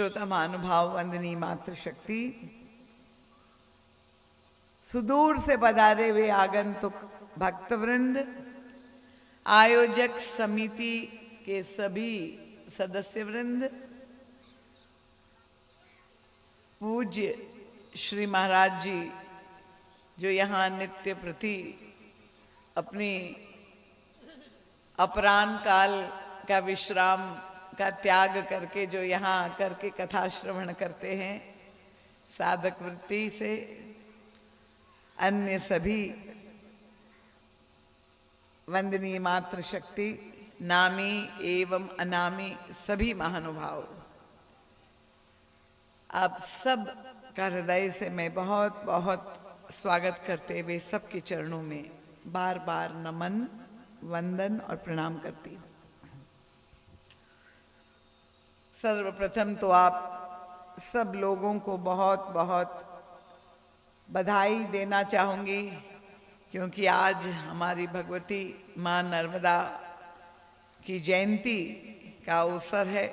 श्रोता महानुभाव, वंदनीय मातृशक्ति, सुदूर से पधारे हुए आगंतुक भक्तवृंद, आयोजक समिति के सभी सदस्य वृंद, पूज्य श्री महाराज जी जो यहाँ नित्य प्रति अपनी अपराह्न काल का विश्राम का त्याग करके जो यहाँ आकर के कथा श्रवण करते हैं, साधक वृत्ति से अन्य सभी वंदनीय मातृशक्ति, नामी एवं अनामी सभी महानुभाव, आप सब का हृदय से मैं बहुत बहुत स्वागत करते हुए सबके चरणों में बार बार नमन, वंदन और प्रणाम करती हूँ। सर्वप्रथम तो आप सब लोगों को बहुत बहुत बधाई देना चाहूँगी, क्योंकि आज हमारी भगवती माँ नर्मदा की जयंती का अवसर है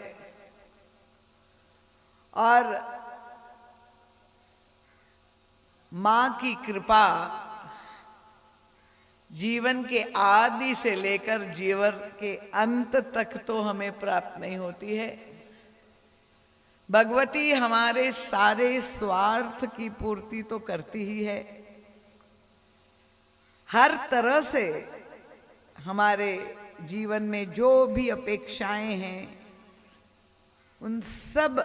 और माँ की कृपा जीवन के आदि से लेकर जीवन के अंत तक तो हमें प्राप्त नहीं होती है। भगवती हमारे सारे स्वार्थ की पूर्ति तो करती ही है, हर तरह से हमारे जीवन में जो भी अपेक्षाएं हैं उन सब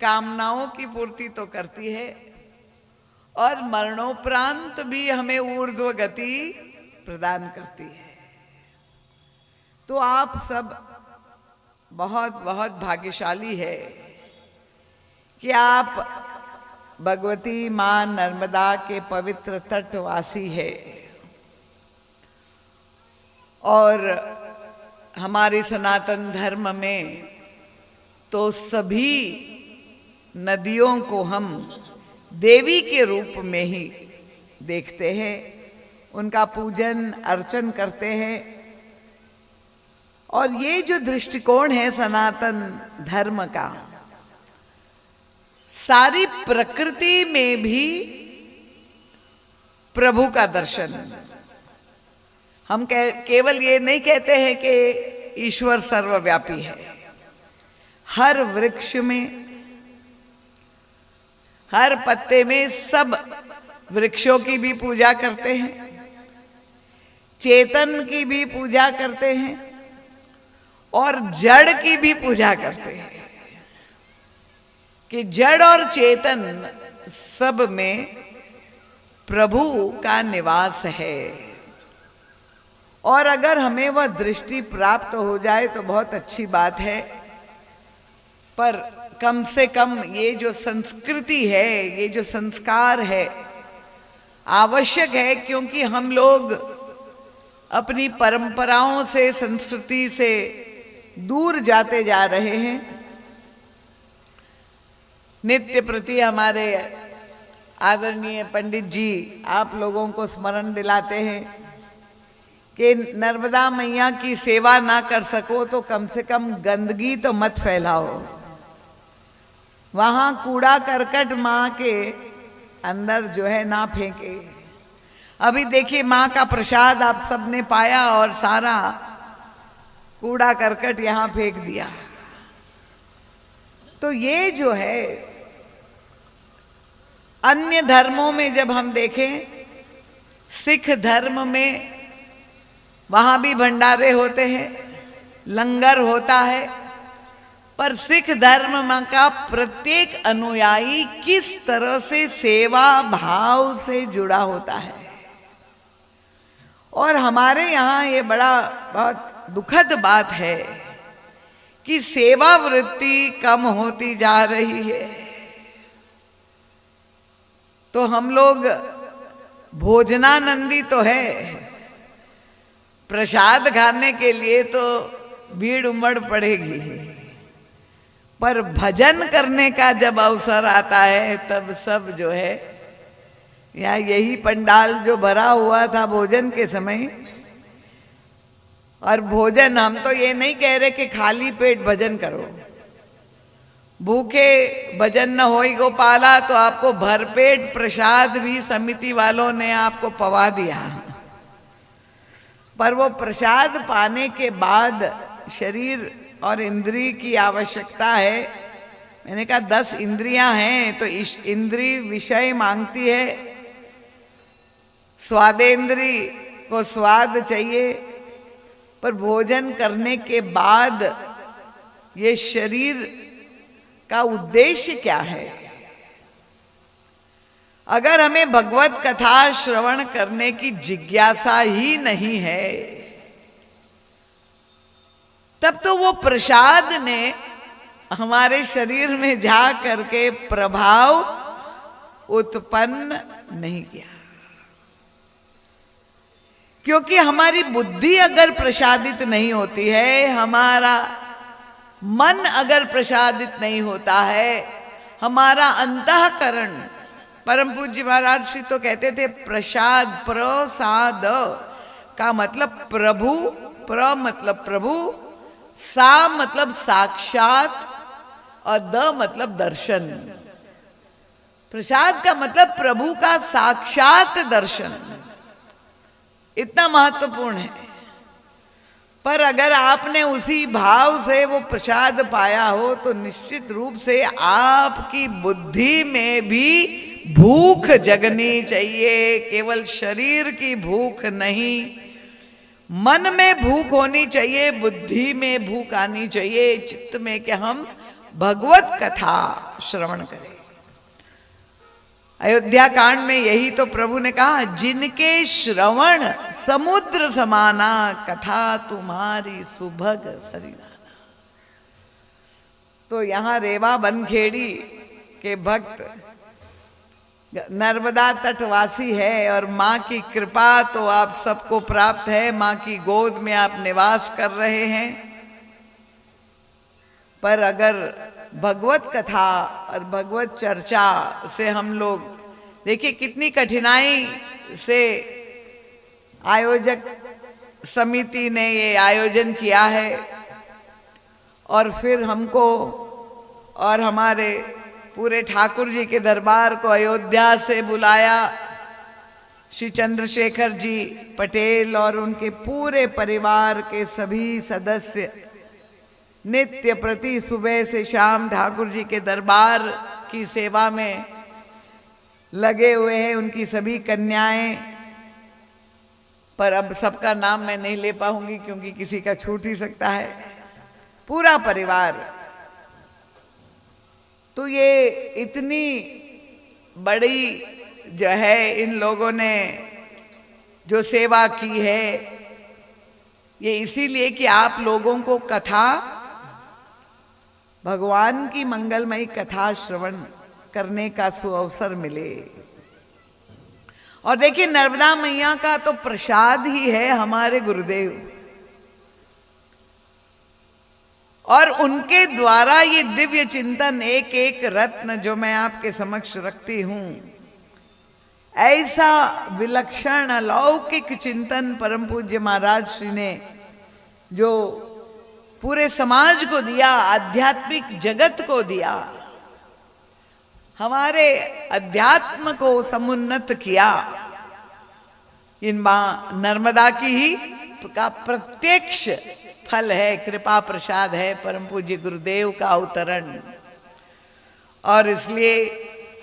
कामनाओं की पूर्ति तो करती है और मरणोपरांत भी हमें ऊर्ध्व गति प्रदान करती है। तो आप सब बहुत बहुत भाग्यशाली है कि आप भगवती माँ नर्मदा के पवित्र तटवासी है और हमारे सनातन धर्म में तो सभी नदियों को हम देवी के रूप में ही देखते हैं, उनका पूजन अर्चन करते हैं। और ये जो दृष्टिकोण है सनातन धर्म का, सारी प्रकृति में भी प्रभु का दर्शन। हम केवल ये नहीं कहते हैं कि ईश्वर सर्वव्यापी है, हर वृक्ष में, हर पत्ते में, सब वृक्षों की भी पूजा करते हैं, चेतन की भी पूजा करते हैं और जड़ की भी पूजा करते हैं कि जड़ और चेतन सब में प्रभु का निवास है। और अगर हमें वह दृष्टि प्राप्त हो जाए तो बहुत अच्छी बात है, पर कम से कम ये जो संस्कृति है, ये जो संस्कार है, आवश्यक है, क्योंकि हम लोग अपनी परंपराओं से, संस्कृति से दूर जाते जा रहे हैं। नित्य प्रति हमारे आदरणीय पंडित जी आप लोगों को स्मरण दिलाते हैं कि नर्मदा मैया की सेवा ना कर सको तो कम से कम गंदगी तो मत फैलाओ, वहाँ कूड़ा करकट माँ के अंदर जो है ना फेंके। अभी देखिए माँ का प्रसाद आप सबने पाया और सारा कूड़ा करकट यहाँ फेंक दिया। तो ये जो है अन्य धर्मों में जब हम देखें, सिख धर्म में वहाँ भी भंडारे होते हैं, लंगर होता है, पर सिख धर्म का प्रत्येक अनुयायी किस तरह से सेवा भाव से जुड़ा होता है। और हमारे यहाँ ये बड़ा बहुत दुखद बात है कि सेवा वृत्ति कम होती जा रही है। तो हम लोग भोजनानंदी तो है, प्रसाद खाने के लिए तो भीड़ उमड़ पड़ेगी, पर भजन करने का जब अवसर आता है तब सब जो है, यहाँ यही पंडाल जो भरा हुआ था भोजन के समय, और भोजन हम तो ये नहीं कह रहे कि खाली पेट भजन करो, भूखे भजन न होई गोपाला, तो आपको भरपेट प्रसाद भी समिति वालों ने आपको पवा दिया। पर वो प्रसाद पाने के बाद शरीर और इंद्रिय की आवश्यकता है। मैंने कहा 10 इंद्रियां हैं, तो इंद्रिय विषय मांगती है, स्वादेंद्रिय को स्वाद चाहिए, पर भोजन करने के बाद ये शरीर का उद्देश्य क्या है? अगर हमें भगवत कथा श्रवण करने की जिज्ञासा ही नहीं है, तब तो वो प्रसाद ने हमारे शरीर में जा करके प्रभाव उत्पन्न नहीं किया। क्योंकि हमारी बुद्धि अगर प्रसादित नहीं होती है, हमारा मन अगर प्रसादित नहीं होता है, हमारा अंतःकरण, परम पूज्य महाराज श्री तो कहते थे प्रसाद, प्रसाद का मतलब प्रभु, प्र मतलब प्रभु, सा मतलब साक्षात और द मतलब दर्शन। प्रसाद का मतलब प्रभु का साक्षात दर्शन, इतना महत्वपूर्ण है। पर अगर आपने उसी भाव से वो प्रसाद पाया हो, तो निश्चित रूप से आपकी बुद्धि में भी भूख जगनी चाहिए। केवल शरीर की भूख नहीं, मन में भूख होनी चाहिए, बुद्धि में भूख आनी चाहिए, चित्त में, कि हम भगवत कथा श्रवण करें। अयोध्या कांड में यही तो प्रभु ने कहा, जिनके श्रवण समुद्र समाना, कथा तुम्हारी सुभग सरिनाना। तो यहाँ रेवा बनखेड़ी के भक्त नर्मदा तटवासी है, और माँ की कृपा तो आप सबको प्राप्त है, माँ की गोद में आप निवास कर रहे हैं। पर अगर भगवत कथा और भगवत चर्चा से हम लोग, देखिए कितनी कठिनाई से आयोजक समिति ने ये आयोजन किया है, और फिर हमको और हमारे पूरे ठाकुर जी के दरबार को अयोध्या से बुलाया। श्री चंद्रशेखर जी पटेल और उनके पूरे परिवार के सभी सदस्य नित्य प्रति सुबह से शाम ठाकुर जी के दरबार की सेवा में लगे हुए हैं, उनकी सभी कन्याएं। पर अब सबका नाम मैं नहीं ले पाऊंगी क्योंकि किसी का छूट ही सकता है, पूरा परिवार। तो ये इतनी बड़ी जो है इन लोगों ने जो सेवा की है, ये इसीलिए कि आप लोगों को कथा, भगवान की मंगलमयी कथा श्रवण करने का सुअवसर मिले। और देखिए नर्मदा मैया का तो प्रसाद ही है हमारे गुरुदेव, और उनके द्वारा ये दिव्य चिंतन, एक एक रत्न जो मैं आपके समक्ष रखती हूं, ऐसा विलक्षण अलौकिक चिंतन परम पूज्य महाराज श्री ने जो पूरे समाज को दिया, आध्यात्मिक जगत को दिया, हमारे अध्यात्म को समुन्नत किया, इन मां नर्मदा की ही का प्रत्यक्ष फल है, कृपा प्रसाद है परम पूज्य गुरुदेव का अवतरण। और इसलिए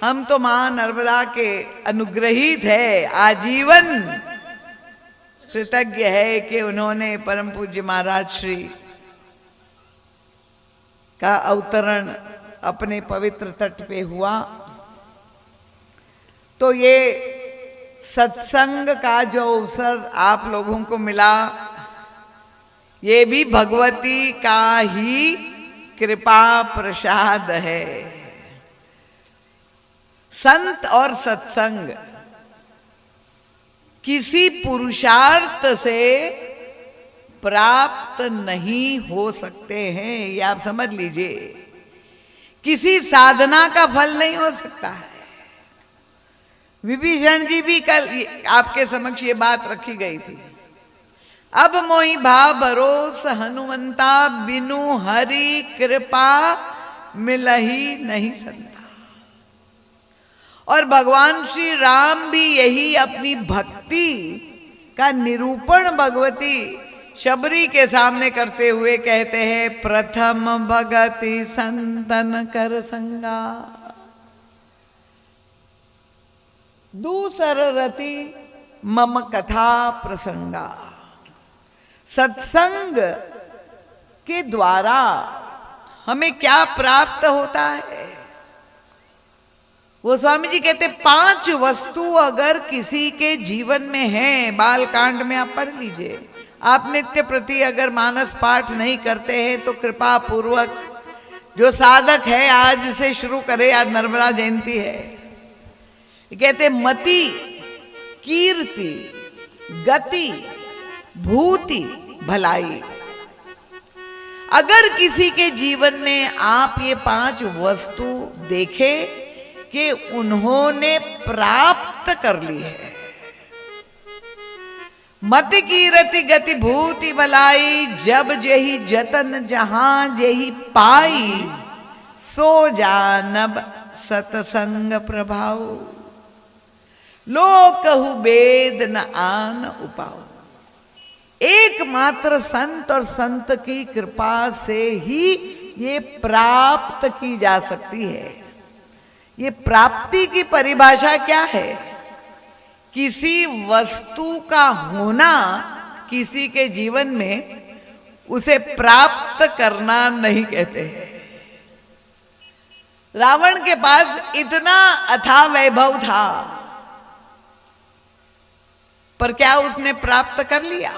हम तो मां नर्मदा के अनुग्रहित है, आजीवन कृतज्ञ है कि उन्होंने परम पूज्य महाराज श्री का अवतरण अपने पवित्र तट पे हुआ। तो ये सत्संग का जो अवसर आप लोगों को मिला, ये भी भगवती का ही कृपा प्रसाद है। संत और सत्संग किसी पुरुषार्थ से प्राप्त नहीं हो सकते हैं, ये आप समझ लीजिए। किसी साधना का फल नहीं हो सकता है। विभीषण जी भी कल आपके समक्ष ये बात रखी गई थी, अब मोहि भाव भरोस हनुमंता, बिनु हरि कृपा मिलहि नहीं संता। और भगवान श्री राम भी यही अपनी भक्ति का निरूपण भगवती शबरी के सामने करते हुए कहते हैं, प्रथम भगति संतन कर संगा, दूसर रति मम कथा प्रसंगा। सत्संग के द्वारा हमें क्या प्राप्त होता है? वो स्वामी जी कहते 5 वस्तु अगर किसी के जीवन में है, बालकांड में आप पढ़ लीजिए। आप नित्य प्रति अगर मानस पाठ नहीं करते हैं तो कृपा पूर्वक जो साधक है आज से शुरू करे। आज नर्मदा जयंती है। कहते मति, कीर्ति, गति, भूति, भलाई। अगर किसी के जीवन में आप ये 5 वस्तु देखे कि उन्होंने प्राप्त कर ली है, मति, कीरति, गति, भूति, भलाई, जब जेहि जतन जहां जेहि पाई, सो जानब सतसंग प्रभाव, लोकहु वेद न आन उपाओ। एकमात्र संत और संत की कृपा से ही ये प्राप्त की जा सकती है। ये प्राप्ति की परिभाषा क्या है? किसी वस्तु का होना किसी के जीवन में उसे प्राप्त करना नहीं कहते हैं। रावण के पास इतना अथाह वैभव था, पर क्या उसने प्राप्त कर लिया?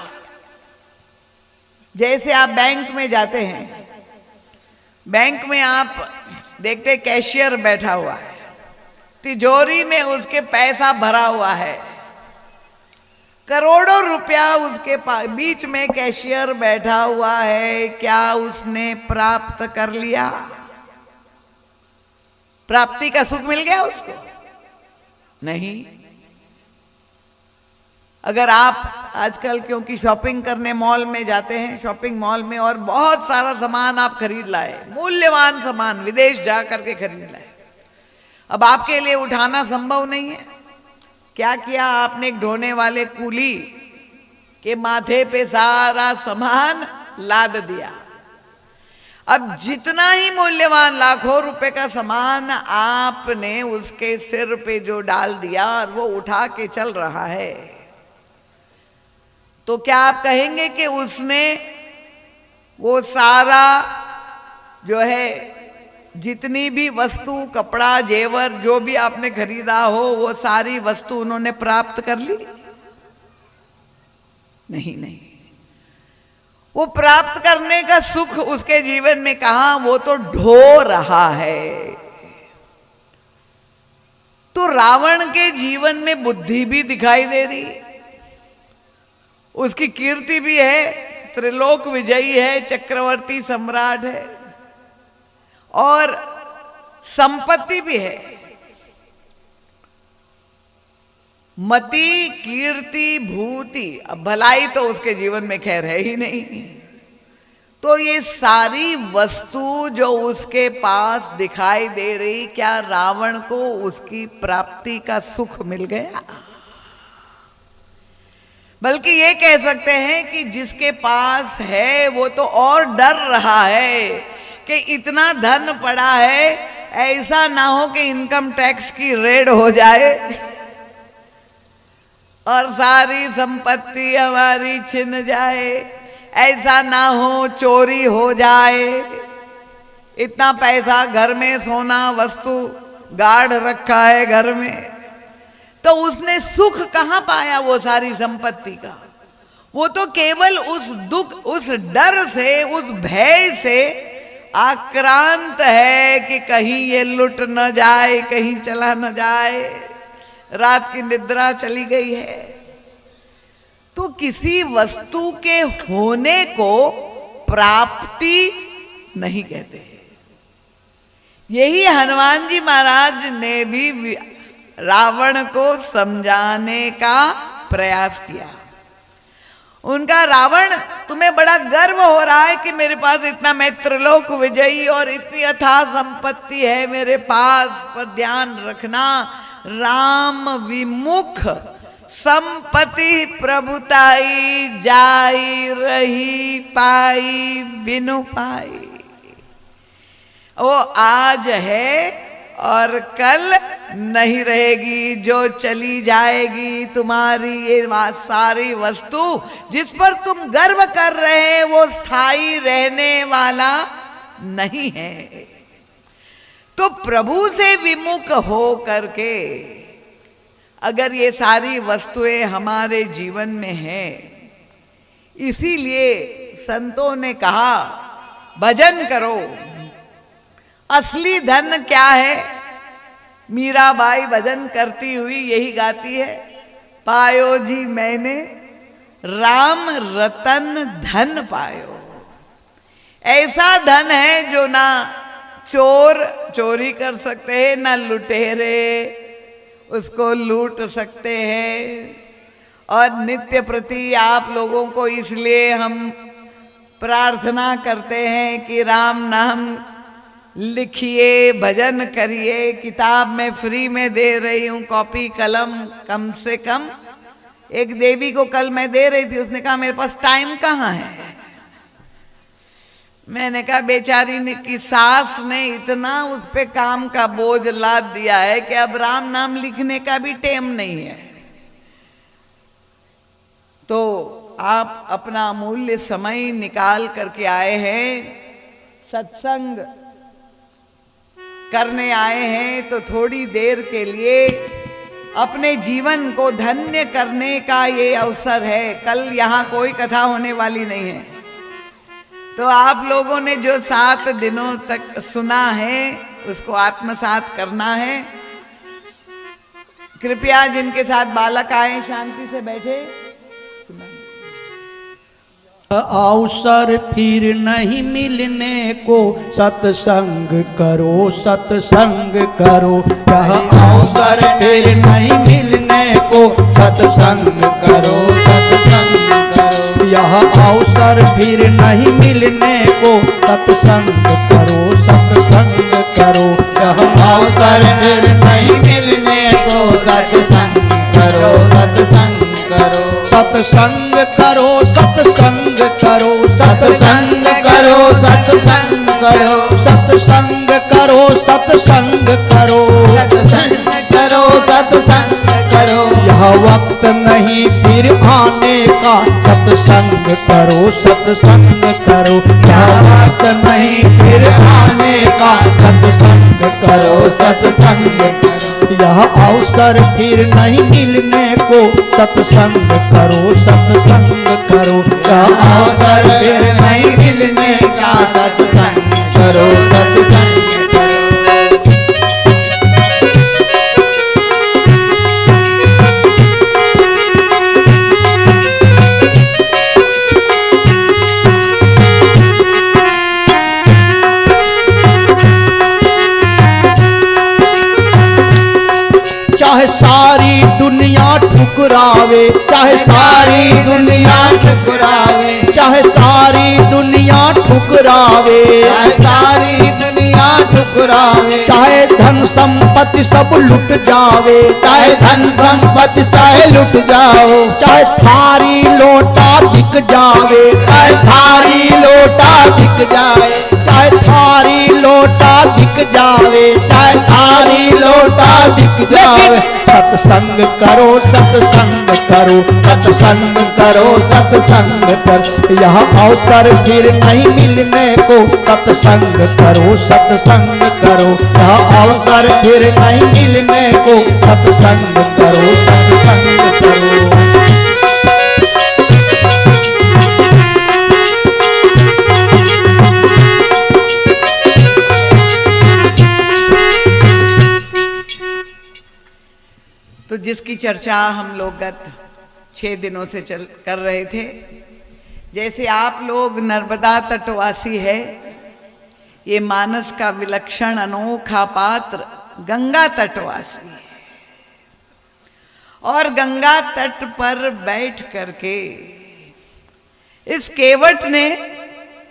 जैसे आप बैंक में जाते हैं, बैंक में आप देखते कैशियर बैठा हुआ है, तिजोरी में उसके पैसा भरा हुआ है, करोड़ों रुपया उसके बीच में कैशियर बैठा हुआ है। क्या उसने प्राप्त कर लिया? प्राप्ति का सुख मिल गया उसको? नहीं। अगर आप आजकल क्योंकि शॉपिंग करने मॉल में जाते हैं, शॉपिंग मॉल में, और बहुत सारा सामान आप खरीद लाए, मूल्यवान सामान विदेश जा करके खरीद लाए, अब आपके लिए उठाना संभव नहीं है। क्या किया आपने? एक ढोने वाले कूली के माथे पे सारा सामान लाद दिया। अब जितना ही मूल्यवान लाखों रुपए का सामान आपने उसके सिर पे जो डाल दिया और वो उठा के चल रहा है, तो क्या आप कहेंगे कि उसने वो सारा जो है, जितनी भी वस्तु, कपड़ा, जेवर, जो भी आपने खरीदा हो, वो सारी वस्तु उन्होंने प्राप्त कर ली? नहीं, नहीं। वो प्राप्त करने का सुख उसके जीवन में कहां? वो तो ढो रहा है। तो रावण के जीवन में बुद्धि भी दिखाई दे रही है, उसकी कीर्ति भी है, त्रिलोक विजयी है, चक्रवर्ती सम्राट है, और संपत्ति भी है। मति, कीर्ति, भूति, अब भलाई तो उसके जीवन में खैर है ही नहीं। तो ये सारी वस्तु जो उसके पास दिखाई दे रही, क्या रावण को उसकी प्राप्ति का सुख मिल गया? बल्कि ये कह सकते हैं कि जिसके पास है वो तो और डर रहा है कि इतना धन पड़ा है, ऐसा ना हो कि इनकम टैक्स की रेड हो जाए और सारी संपत्ति हमारी छिन जाए, ऐसा ना हो चोरी हो जाए। इतना पैसा घर में, सोना वस्तु गाढ़ रखा है घर में, तो उसने सुख कहां पाया वो सारी संपत्ति का? वो तो केवल उस दुख, उस डर से, उस भय से आक्रांत है कि कहीं ये लुट न जाए, कहीं चला न जाए, रात की निद्रा चली गई है। तो किसी वस्तु के होने को प्राप्ति नहीं कहते। यही हनुमान जी महाराज ने भी रावण को समझाने का प्रयास किया। उनका रावण, तुम्हें बड़ा गर्व हो रहा है कि मेरे पास इतना, मैं त्रिलोक विजयी और इतनी अथाह संपत्ति है मेरे पास, पर ध्यान रखना राम विमुख संपत्ति प्रभुताई जाई रही पाई बिनु पाई। वो आज है और कल नहीं रहेगी, जो चली जाएगी तुम्हारी ये सारी वस्तु जिस पर तुम गर्व कर रहे हैं वो स्थायी रहने वाला नहीं है। तो प्रभु से विमुख हो करके अगर ये सारी वस्तुएं हमारे जीवन में हैं, इसीलिए संतों ने कहा भजन करो। असली धन क्या है? मीराबाई भजन करती हुई यही गाती है, पायो जी मैंने राम रतन धन पायो। ऐसा धन है जो ना चोर चोरी कर सकते हैं, ना लुटेरे उसको लूट सकते हैं। और नित्य प्रति आप लोगों को इसलिए हम प्रार्थना करते हैं कि राम नाम लिखिए, भजन करिए। किताब मैं फ्री में दे रही हूँ, कॉपी कलम कम से कम। एक देवी को कल मैं दे रही थी, उसने कहा मेरे पास टाइम कहाँ है। मैंने कहा बेचारी ने की सास ने इतना उस पे काम का बोझ लाद दिया है कि अब राम नाम लिखने का भी टाइम नहीं है। तो आप अपना अमूल्य समय निकाल करके आए हैं, सत्संग करने आए हैं, तो थोड़ी देर के लिए अपने जीवन को धन्य करने का ये अवसर है। कल यहाँ कोई कथा होने वाली नहीं है, तो आप लोगों ने जो 7 दिनों तक सुना है उसको आत्मसात करना है। कृपया जिनके साथ बालक आए शांति से बैठे सुना। अवसर फिर नहीं मिलने को सत्संग करो, सत्संग करो। यह अवसर फिर नहीं मिलने को सत्संग करो, सत्संग करो। यह अवसर फिर नहीं मिलने को सत्संग करो, सत्संग करो। यह अवसर फिर नहीं मिलने को सत्संग करो, सत्संग करो। सत्संग करो, सत्संग करो, सत्संग करो, सत्संग करो। सत्संग करो, सत्संग करो, सत्संग करो, सत्संग करो। यह वक्त नहीं फिर आने का, सत्संग करो, सत्संग करो। यह वक्त नहीं फिर आने का, सत्संग करो, सत्संग करो। यह अवसर फिर नहीं मिलने को सत्संग करो, सत्संग करो। यह अवसर फिर नहीं मिलने का, सत्संग करो, सत्संग करो। चाहे सारी दुनिया ठुकरावे, चाहे सारी दुनिया ठुकरावे, चाहे सारी दुनिया ठुकरावे, चाहे सारी दुनिया ठुकरावे। चाहे धन संपत्ति सब लुट जावे, चाहे धन संपत्ति चाहे लुट जाओ। चाहे थारी लोटा बिक जावे, चाहे थारी लोटा बिक जाए। चाहे थारी लोटा बिक जावे, चाहे थारी लोटा बिक जावे। सत्संग करो, सत्संग करो, सत्संग करो, सत्संग कर। यह अवसर फिर नहीं मिलने को सत्संग करो, सत्संग करो। यह अवसर फिर नहीं मिलने को सत्संग करो, सत्संग करो। तो जिसकी चर्चा हम लोग गत 6 दिनों से कर रहे थे, जैसे आप लोग नर्मदा तटवासी है, ये मानस का विलक्षण अनोखा पात्र गंगा तटवासी है। और गंगा तट पर बैठ करके इस केवट ने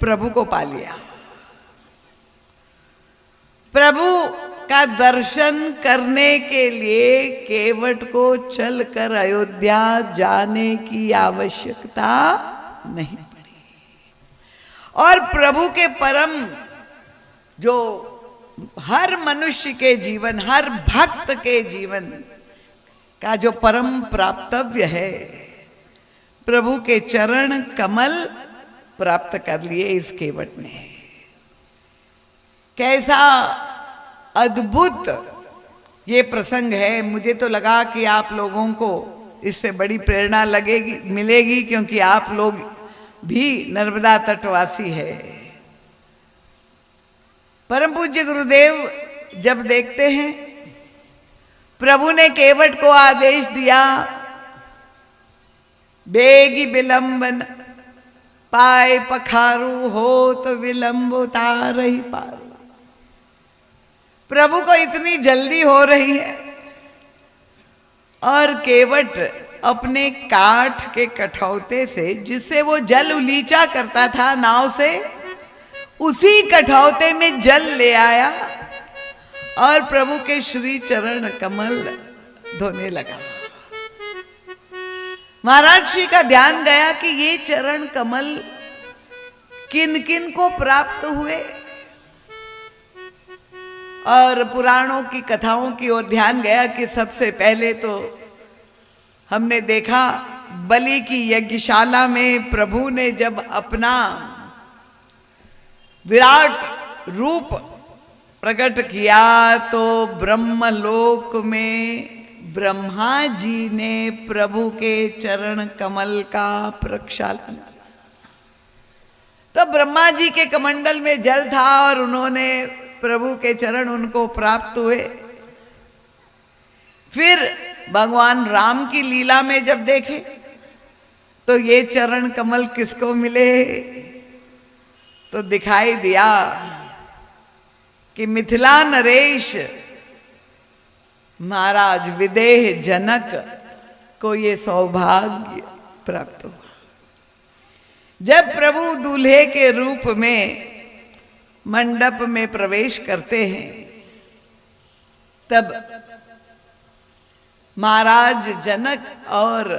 प्रभु को पा लिया। प्रभु का दर्शन करने के लिए केवट को चलकर अयोध्या जाने की आवश्यकता नहीं पड़ी। और प्रभु के परम जो हर मनुष्य के जीवन, हर भक्त के जीवन का जो परम प्राप्तव्य है, प्रभु के चरण कमल प्राप्त कर लिए इस केवट ने। कैसा अद्भुत ये प्रसंग है। मुझे तो लगा कि आप लोगों को इससे बड़ी प्रेरणा मिलेगी, क्योंकि आप लोग भी नर्मदा तटवासी है। परम पूज्य गुरुदेव जब देखते हैं प्रभु ने केवट को आदेश दिया, बेगी विलंबन पाए पखारू हो तो विलंब उतार ही पारू। प्रभु को इतनी जल्दी हो रही है और केवट अपने काठ के कठौते से, जिससे वो जल उलीचा करता था नाव से, उसी कठौते में जल ले आया और प्रभु के श्री चरण कमल धोने लगा। महाराज श्री का ध्यान गया कि ये चरण कमल किन किन को प्राप्त हुए, और पुराणों की कथाओं की ओर ध्यान गया कि सबसे पहले तो हमने देखा बलि की यज्ञशाला में प्रभु ने जब अपना विराट रूप प्रकट किया तो ब्रह्मलोक में ब्रह्मा जी ने प्रभु के चरण कमल का प्रक्षालन किया। तो ब्रह्मा जी के कमंडल में जल था और उन्होंने प्रभु के चरण उनको प्राप्त हुए। फिर भगवान राम की लीला में जब देखे तो ये चरण कमल किसको मिले, तो दिखाई दिया कि मिथिला नरेश महाराज विदेह जनक को ये सौभाग्य प्राप्त हुआ। जब प्रभु दूल्हे के रूप में मंडप में प्रवेश करते हैं तब महाराज जनक और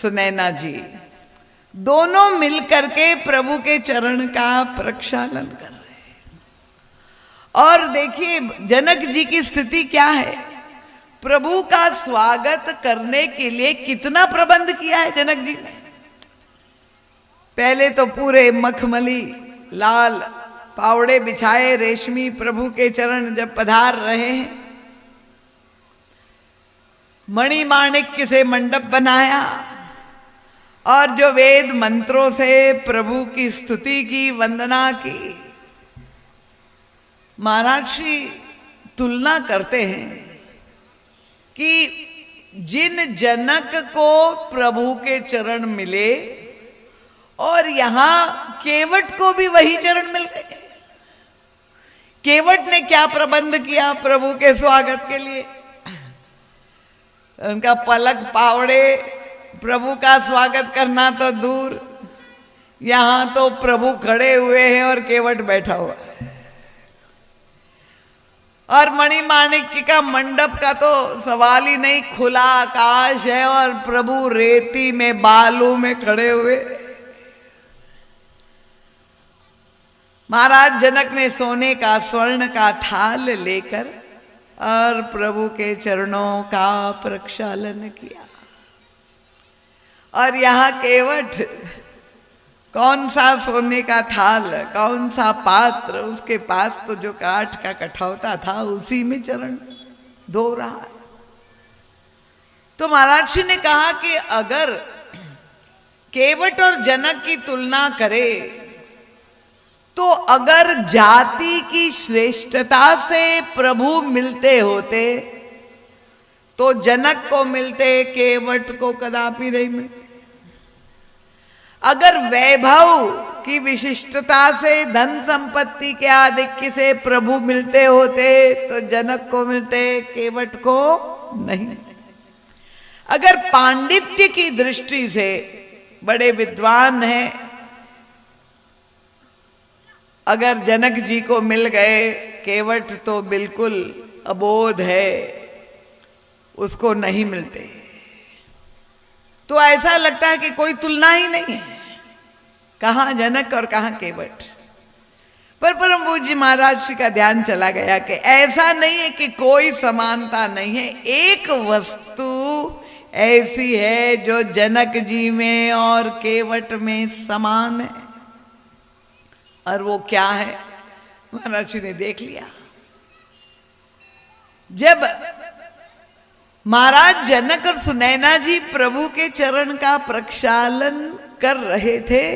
सुनैना जी दोनों मिलकर के प्रभु के चरण का प्रक्षालन कर रहे हैं। और देखिए जनक जी की स्थिति क्या है, प्रभु का स्वागत करने के लिए कितना प्रबंध किया है जनक जी ने। पहले तो पूरे मखमली लाल पावड़े बिछाए रेशमी प्रभु के चरण जब पधार रहे हैं, मणिमाणिक्य से मंडप बनाया और जो वेद मंत्रों से प्रभु की स्तुति की, वंदना की। महाराज श्री तुलना करते हैं कि जिन जनक को प्रभु के चरण मिले और यहां केवट को भी वही चरण मिल गए। केवट ने क्या प्रबंध किया प्रभु के स्वागत के लिए, उनका पलक पावड़े, प्रभु का स्वागत करना तो दूर, यहां तो प्रभु खड़े हुए हैं और केवट बैठा हुआ है। और मणिमाणिक्य का मंडप का तो सवाल ही नहीं, खुला आकाश है और प्रभु रेती में बालू में खड़े हुए। महाराज जनक ने सोने का स्वर्ण का थाल लेकर और प्रभु के चरणों का प्रक्षालन किया। और यहाँ केवट कौन सा सोने का थाल, कौन सा पात्र, उसके पास तो जो काठ का कठौता था उसी में चरण धो रहा है। तो महाराज जी ने कहा कि अगर केवट और जनक की तुलना करे तो अगर जाति की श्रेष्ठता से प्रभु मिलते होते तो जनक को मिलते, केवट को कदापि नहीं मिलते। अगर वैभव की विशिष्टता से, धन संपत्ति के आधिक्य से प्रभु मिलते होते तो जनक को मिलते, केवट को नहीं। अगर पांडित्य की दृष्टि से बड़े विद्वान हैं, अगर जनक जी को मिल गए, केवट तो बिल्कुल अबोध है, उसको नहीं मिलते, तो ऐसा लगता है कि कोई तुलना ही नहीं है, कहाँ जनक और कहाँ केवट। पर परम पूज्य महाराज श्री का ध्यान चला गया कि ऐसा नहीं है कि कोई समानता नहीं है, एक वस्तु ऐसी है जो जनक जी में और केवट में समान है, और वो क्या है? महाराज श्री ने देख लिया। जब महाराज जनक और सुनैना जी प्रभु के चरण का प्रक्षालन कर रहे थे,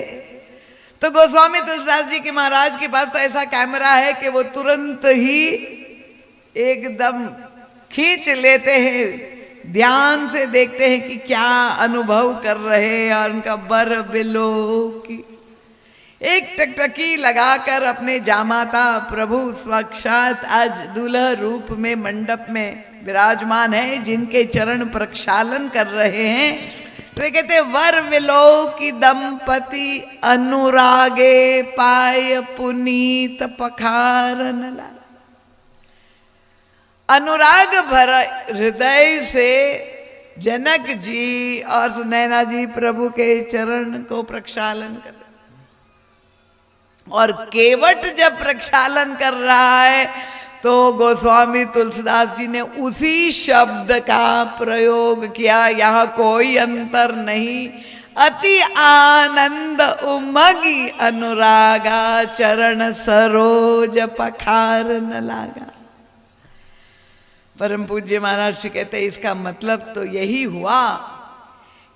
तो गोस्वामी तुलसीदास जी के महाराज के पास तो ऐसा कैमरा है कि वो तुरंत ही एकदम खींच लेते हैं, ध्यान से देखते हैं कि क्या अनुभव कर रहे हैं, और उनका बर बिलो की एक टकटकी लगाकर अपने जामाता प्रभु साक्षात आज दूल्हा रूप में मंडप में विराजमान है, जिनके चरण प्रक्षालन कर रहे हैं। तो ये कहते वर विलो की दंपति अनुरागे पाय पुनीत पखारन ला। अनुराग भर हृदय से जनक जी और सुनैना जी प्रभु के चरण को प्रक्षालन कर, और केवट जब प्रक्षालन कर रहा है तो गोस्वामी तुलसीदास जी ने उसी शब्द का प्रयोग किया, यहाँ कोई अंतर नहीं। अति आनंद उमगी अनुरागा चरण सरोज पखारन लागा। परम पूज्य महाराज जी कहते हैं इसका मतलब तो यही हुआ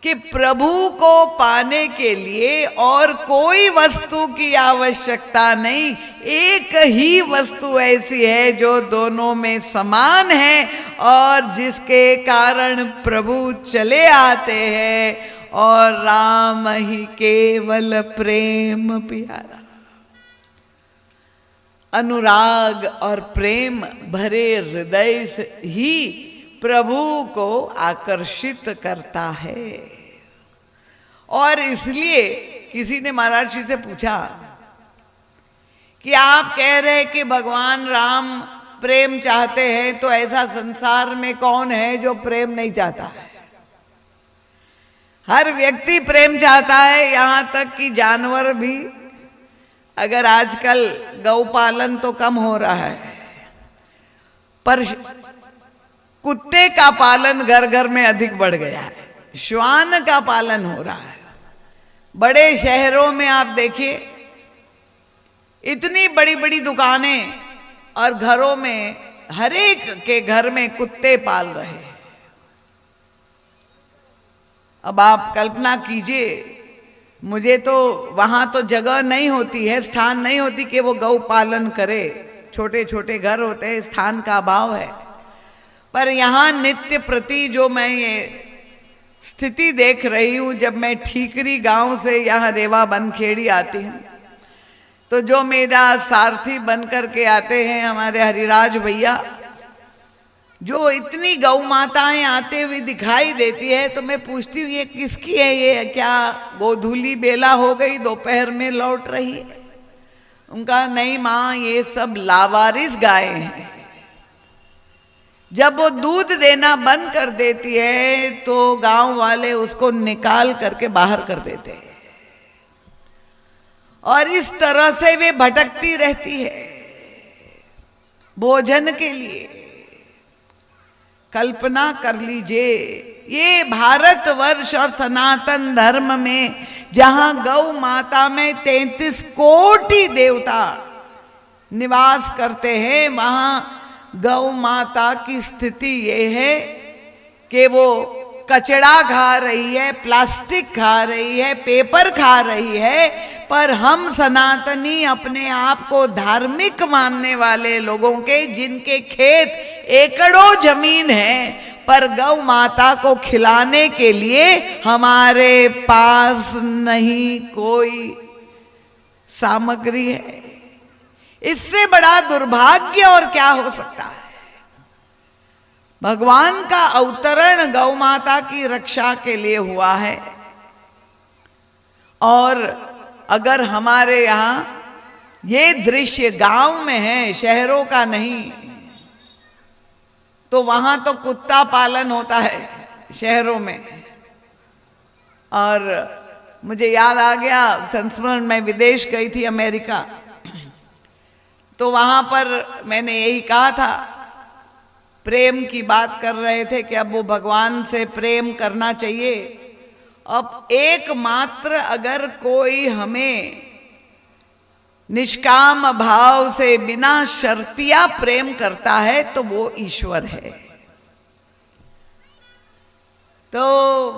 कि प्रभु को पाने के लिए और कोई वस्तु की आवश्यकता नहीं, एक ही वस्तु ऐसी है जो दोनों में समान है, और जिसके कारण प्रभु चले आते हैं, और राम ही केवल प्रेम प्यारा। अनुराग और प्रेम भरे हृदय से ही प्रभु को आकर्षित करता है। और इसलिए किसी ने महाराज जी से पूछा कि आप कह रहे हैं कि भगवान राम प्रेम चाहते हैं, तो ऐसा संसार में कौन है जो प्रेम नहीं चाहता है? हर व्यक्ति प्रेम चाहता है, यहां तक कि जानवर भी। अगर आजकल गौपालन तो कम हो रहा है, पर कुत्ते का पालन घर घर में अधिक बढ़ गया है, श्वान का पालन हो रहा है। बड़े शहरों में आप देखिए इतनी बड़ी बड़ी दुकानें और घरों में हर एक के घर में कुत्ते पाल रहे हैं। अब आप कल्पना कीजिए, मुझे तो वहां तो जगह नहीं होती है, स्थान नहीं होती कि वो गौ पालन करे, छोटे छोटे घर होते हैं, स्थान का अभाव है। पर यहाँ नित्य प्रति जो मैं ये स्थिति देख रही हूँ, जब मैं ठीकरी गांव से यहाँ रेवा बनखेड़ी आती हूँ, तो जो मेरा सारथी बन कर के आते हैं हमारे हरिराज भैया, जो इतनी गौ माताएं आते हुए दिखाई देती है, तो मैं पूछती हूँ ये किसकी है? ये क्या गोधूली बेला हो गई, दोपहर में लौट रही है? उनका नहीं माँ, ये सब लावारिस गायें हैं। जब वो दूध देना बंद कर देती है तो गांव वाले उसको निकाल करके बाहर कर देते हैं, और इस तरह से वे भटकती रहती है भोजन के लिए। कल्पना कर लीजिए, ये भारतवर्ष और सनातन धर्म में जहां गौ माता में 33 कोटि देवता निवास करते हैं, वहां गौ माता की स्थिति ये है कि वो कचड़ा खा रही है, प्लास्टिक खा रही है, पेपर खा रही है। पर हम सनातनी अपने आप को धार्मिक मानने वाले लोगों के, जिनके खेत एकड़ों जमीन है, पर गौ माता को खिलाने के लिए हमारे पास नहीं कोई सामग्री है। इससे बड़ा दुर्भाग्य और क्या हो सकता है? भगवान का अवतरण गौ माता की रक्षा के लिए हुआ है, और अगर हमारे यहाँ ये दृश्य गांव में है, शहरों का नहीं। तो वहां तो कुत्ता पालन होता है शहरों में। और मुझे याद आ गया, संस्मरण में विदेश गई थी, अमेरिका, तो वहां पर मैंने यही कहा था, प्रेम की बात कर रहे थे कि अब वो भगवान से प्रेम करना चाहिए। अब एकमात्र अगर कोई हमें निष्काम भाव से बिना शर्तिया प्रेम करता है तो वो ईश्वर है। तो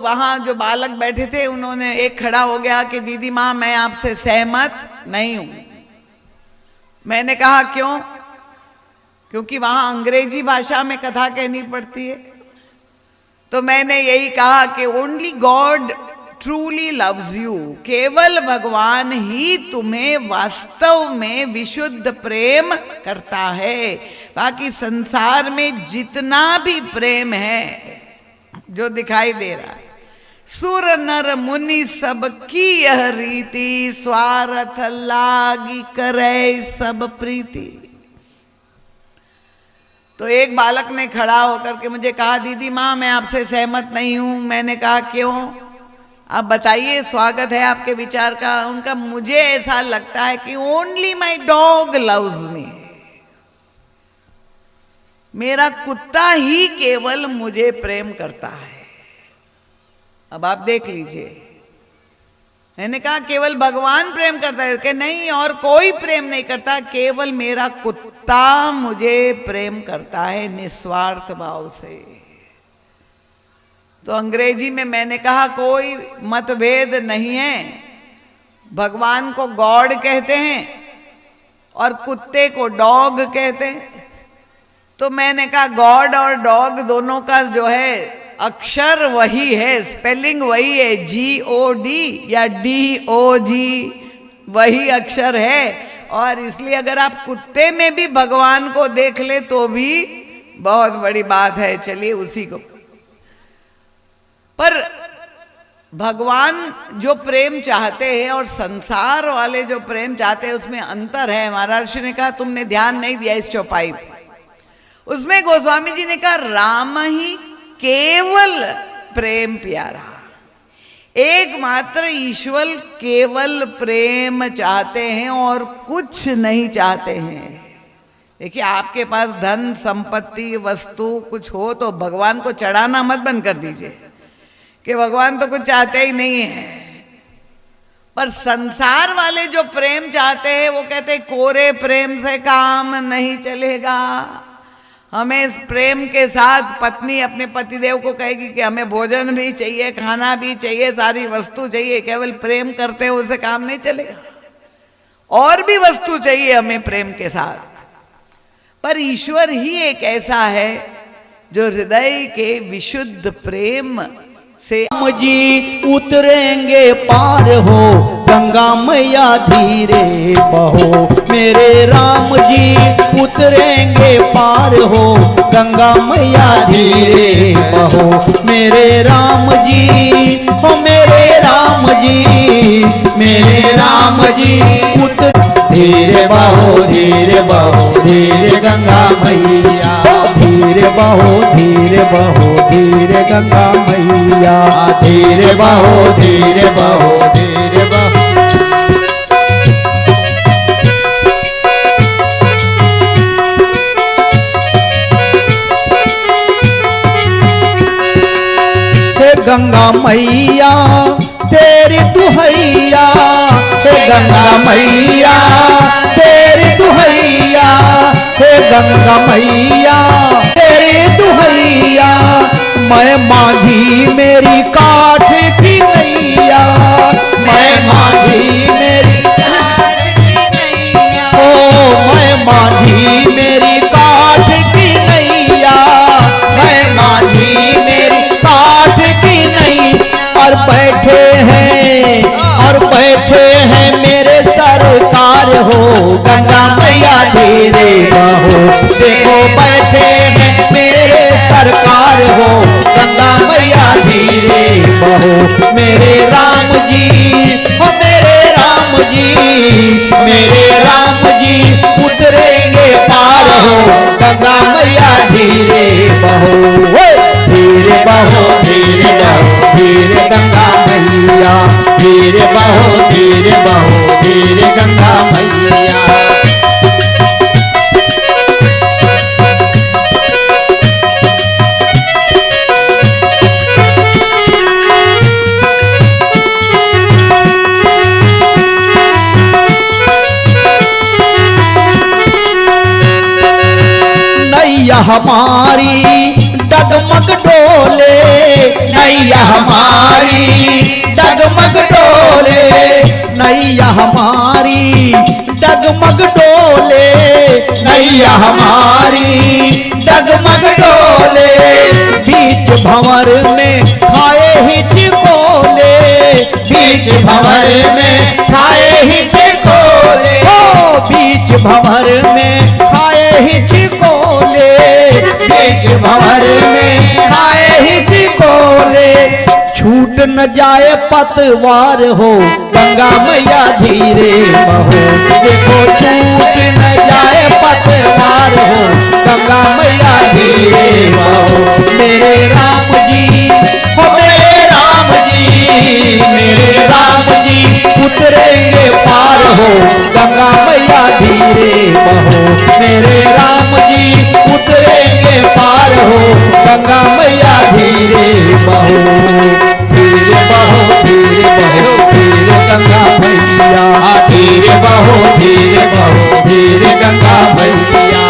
वहां जो बालक बैठे थे, उन्होंने एक खड़ा हो गया कि दीदी माँ मैं आपसे सहमत नहीं हूं। मैंने कहा क्यों? क्योंकि वहां अंग्रेजी भाषा में कथा कहनी पड़ती है। तो मैंने यही कहा कि only God truly loves you, केवल भगवान ही तुम्हें वास्तव में विशुद्ध प्रेम करता है। बाकी संसार में जितना भी प्रेम है जो दिखाई दे रहा है, सुर नर मुनि सबकी यह रीति, स्वार्थ लागी करे सब प्रीति। तो एक बालक ने खड़ा होकर के मुझे कहा दीदी माँ मैं आपसे सहमत नहीं हूं। मैंने कहा क्यों? आप बताइए, स्वागत है आपके विचार का। उनका मुझे ऐसा लगता है कि only my dog loves me, मेरा कुत्ता ही केवल मुझे प्रेम करता है। अब आप देख लीजिए। मैंने कहा केवल भगवान प्रेम करता है कि नहीं, और कोई प्रेम नहीं करता, केवल मेरा कुत्ता मुझे प्रेम करता है निस्वार्थ भाव से। तो अंग्रेजी में मैंने कहा कोई मतभेद नहीं है, भगवान को गॉड कहते हैं और कुत्ते को डॉग कहते हैं। तो मैंने कहा गॉड और डॉग दोनों का जो है अक्षर वही है, स्पेलिंग वही है, GOD या DOG वही अक्षर है। और इसलिए अगर आप कुत्ते में भी भगवान को देख ले तो भी बहुत बड़ी बात है। चलिए उसी को। पर भगवान जो प्रेम चाहते हैं और संसार वाले जो प्रेम चाहते हैं उसमें अंतर है। महाराज ने कहा तुमने ध्यान नहीं दिया इस चौपाई पे। उसमें गोस्वामी जी ने कहा राम ही केवल प्रेम प्यारा, एकमात्र ईश्वर केवल प्रेम चाहते हैं और कुछ नहीं चाहते हैं। देखिए आपके पास धन संपत्ति वस्तु कुछ हो तो भगवान को चढ़ाना मत बंद कर दीजिए कि भगवान तो कुछ चाहते ही नहीं है। पर संसार वाले जो प्रेम चाहते हैं वो कहते हैं कोरे प्रेम से काम नहीं चलेगा। हमें प्रेम के साथ पत्नी अपने पतिदेव को कहेगी कि हमें भोजन भी चाहिए, खाना भी चाहिए, सारी वस्तु चाहिए। केवल प्रेम करते हैं उससे काम नहीं चलेगा, और भी वस्तु चाहिए हमें प्रेम के साथ। पर ईश्वर ही एक ऐसा है जो हृदय के विशुद्ध प्रेम से राम जी उतरेंगे पार हो, गंगा मैया धीरे बहो। मेरे राम जी उतरेंगे पार हो, गंगा मैया धीरे बहो। मेरे राम जी हो, मेरे राम जी, मेरे राम जी धीरे बहो, धीरे बहो, धीरे गंगा मैया, धीरे बहो, धीरे बहो, धीरे गंगा मैया, धीरे बहो, धीरे बहो, धीरे बहो। हे गंगा मैया तेरी दुहैया, हे गंगा मैया तेरी दुहैया, हे गंगा मैया तेरी दुहैया। मैं माझी मेरी काठ की नैया, मैं माझी मेरी काठ की नैया, ओ मैं माझी मेरी काठ की नैया, मैं माझी मेरी काठ की नैया। और बैठे हैं मेरे सरकार हो, गंगा मैया धीरे बहो। देखो बैठे हैं मेरे सरकार हो, गंगा मैया धीरे बहो। मेरे राम जी हो, मेरे राम जी, मेरे राम गंगा मैया धीरे बहो, धीरे बहो धीरे बहो धीरे गंगा मैया, धीरे बहो धीरे गंगा मैया। नैया हमारी डगमग डोले, नैया हमारी डगमग डोले, नैया हमारी डगमग डोले, नैया हमारी डगमग डोले। बीच भंवर में खाए हिचकोले, बीच भंवर में खाए हिचकोले, बीच भंवर में खाए हिचकोले, बीच भंवर में खाए हिचकोले। छूट न जाए पतवार हो गंगा मैया धीरे बहो, देखो छूट न जाए पतवार हो गंगा मैया धीरे बहो। मेरे राम जी हो मेरे राम जी, मेरे राम जी उतरेंगे पार हो गंगा मैया धीरे बहो, मेरे राम जी उतरेंगे पार हो गंगा मैया धीरे बहो, धीरे बहो धीरे गंगा मैया, धीरे बहो धीरे गंगा मैया।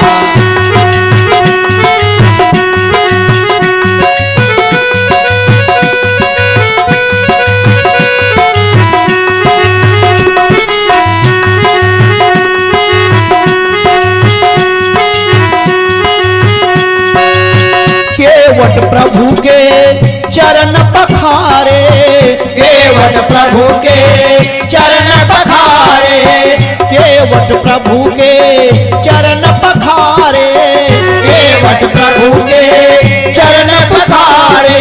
केवट प्रभु के चरण पखारे, केवट प्रभु के चरण पखारे, केवट प्रभु के चरण पखारे, केवट प्रभु के चरण पखारे।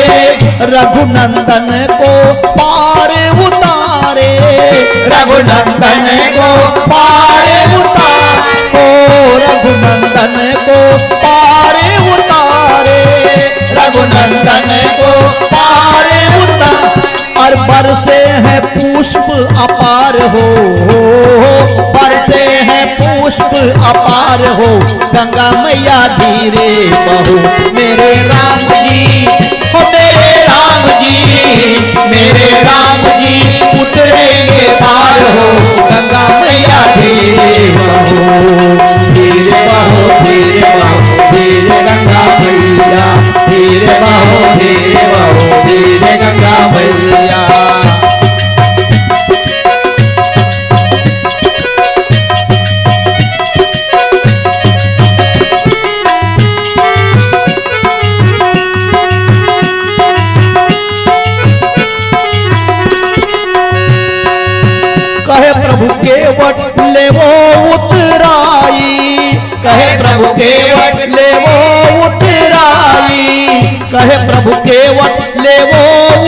रघुनंदन को पार उतारे, रघुनंदन को पार उतारे, ओ रघुनंदन को पार उतारे, रघुनंदन को पार उतारे। और बरसे हैं पुष्प अपार हो, बरसे हैं पुष्प अपार हो गंगा मैया धीरे बहो। मेरे राम जी हो मेरे राम जी, मेरे राम जी उतरेंगे पार हो गंगा मैया धीरे बहो, धीरे बहो धीरे गंगा मैया, धीरे बहो धीरे गंगा मैया। कहे प्रभु केवट ले वो उतराई, कहे प्रभु केवट ले वो उतराई, कहे प्रभु केवट ले वो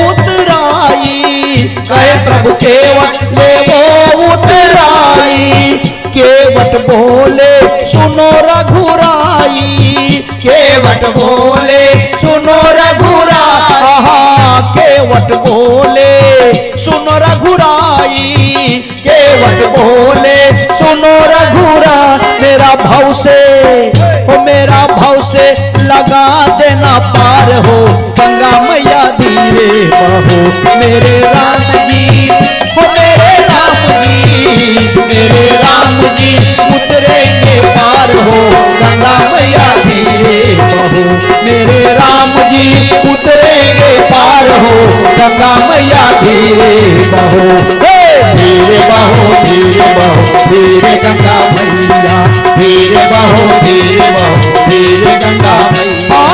उतराई, कहे प्रभु केवट ले वो उतराई। केवट बोले सुनो रघुराई, केवट बोले सुनो रघुराई, केवट बोले सुनो रघुराई, केवट बोले सुनो रघुरा। मेरा भाव से हो मेरा भाव से लगा देना पार हो गंगा मैया धीरे बहो। मेरे राम जी हो मेरे राम जी, मेरे राम जी उतरेंगे पार हो गंगा मैया धीरे बहो। मेरे राम जी उतरेंगे पार हो गंगा मैया धीरे बहो, धीरे बहो धीरे गंगा मैया, धीरे बहो धीरे गंगा मैया।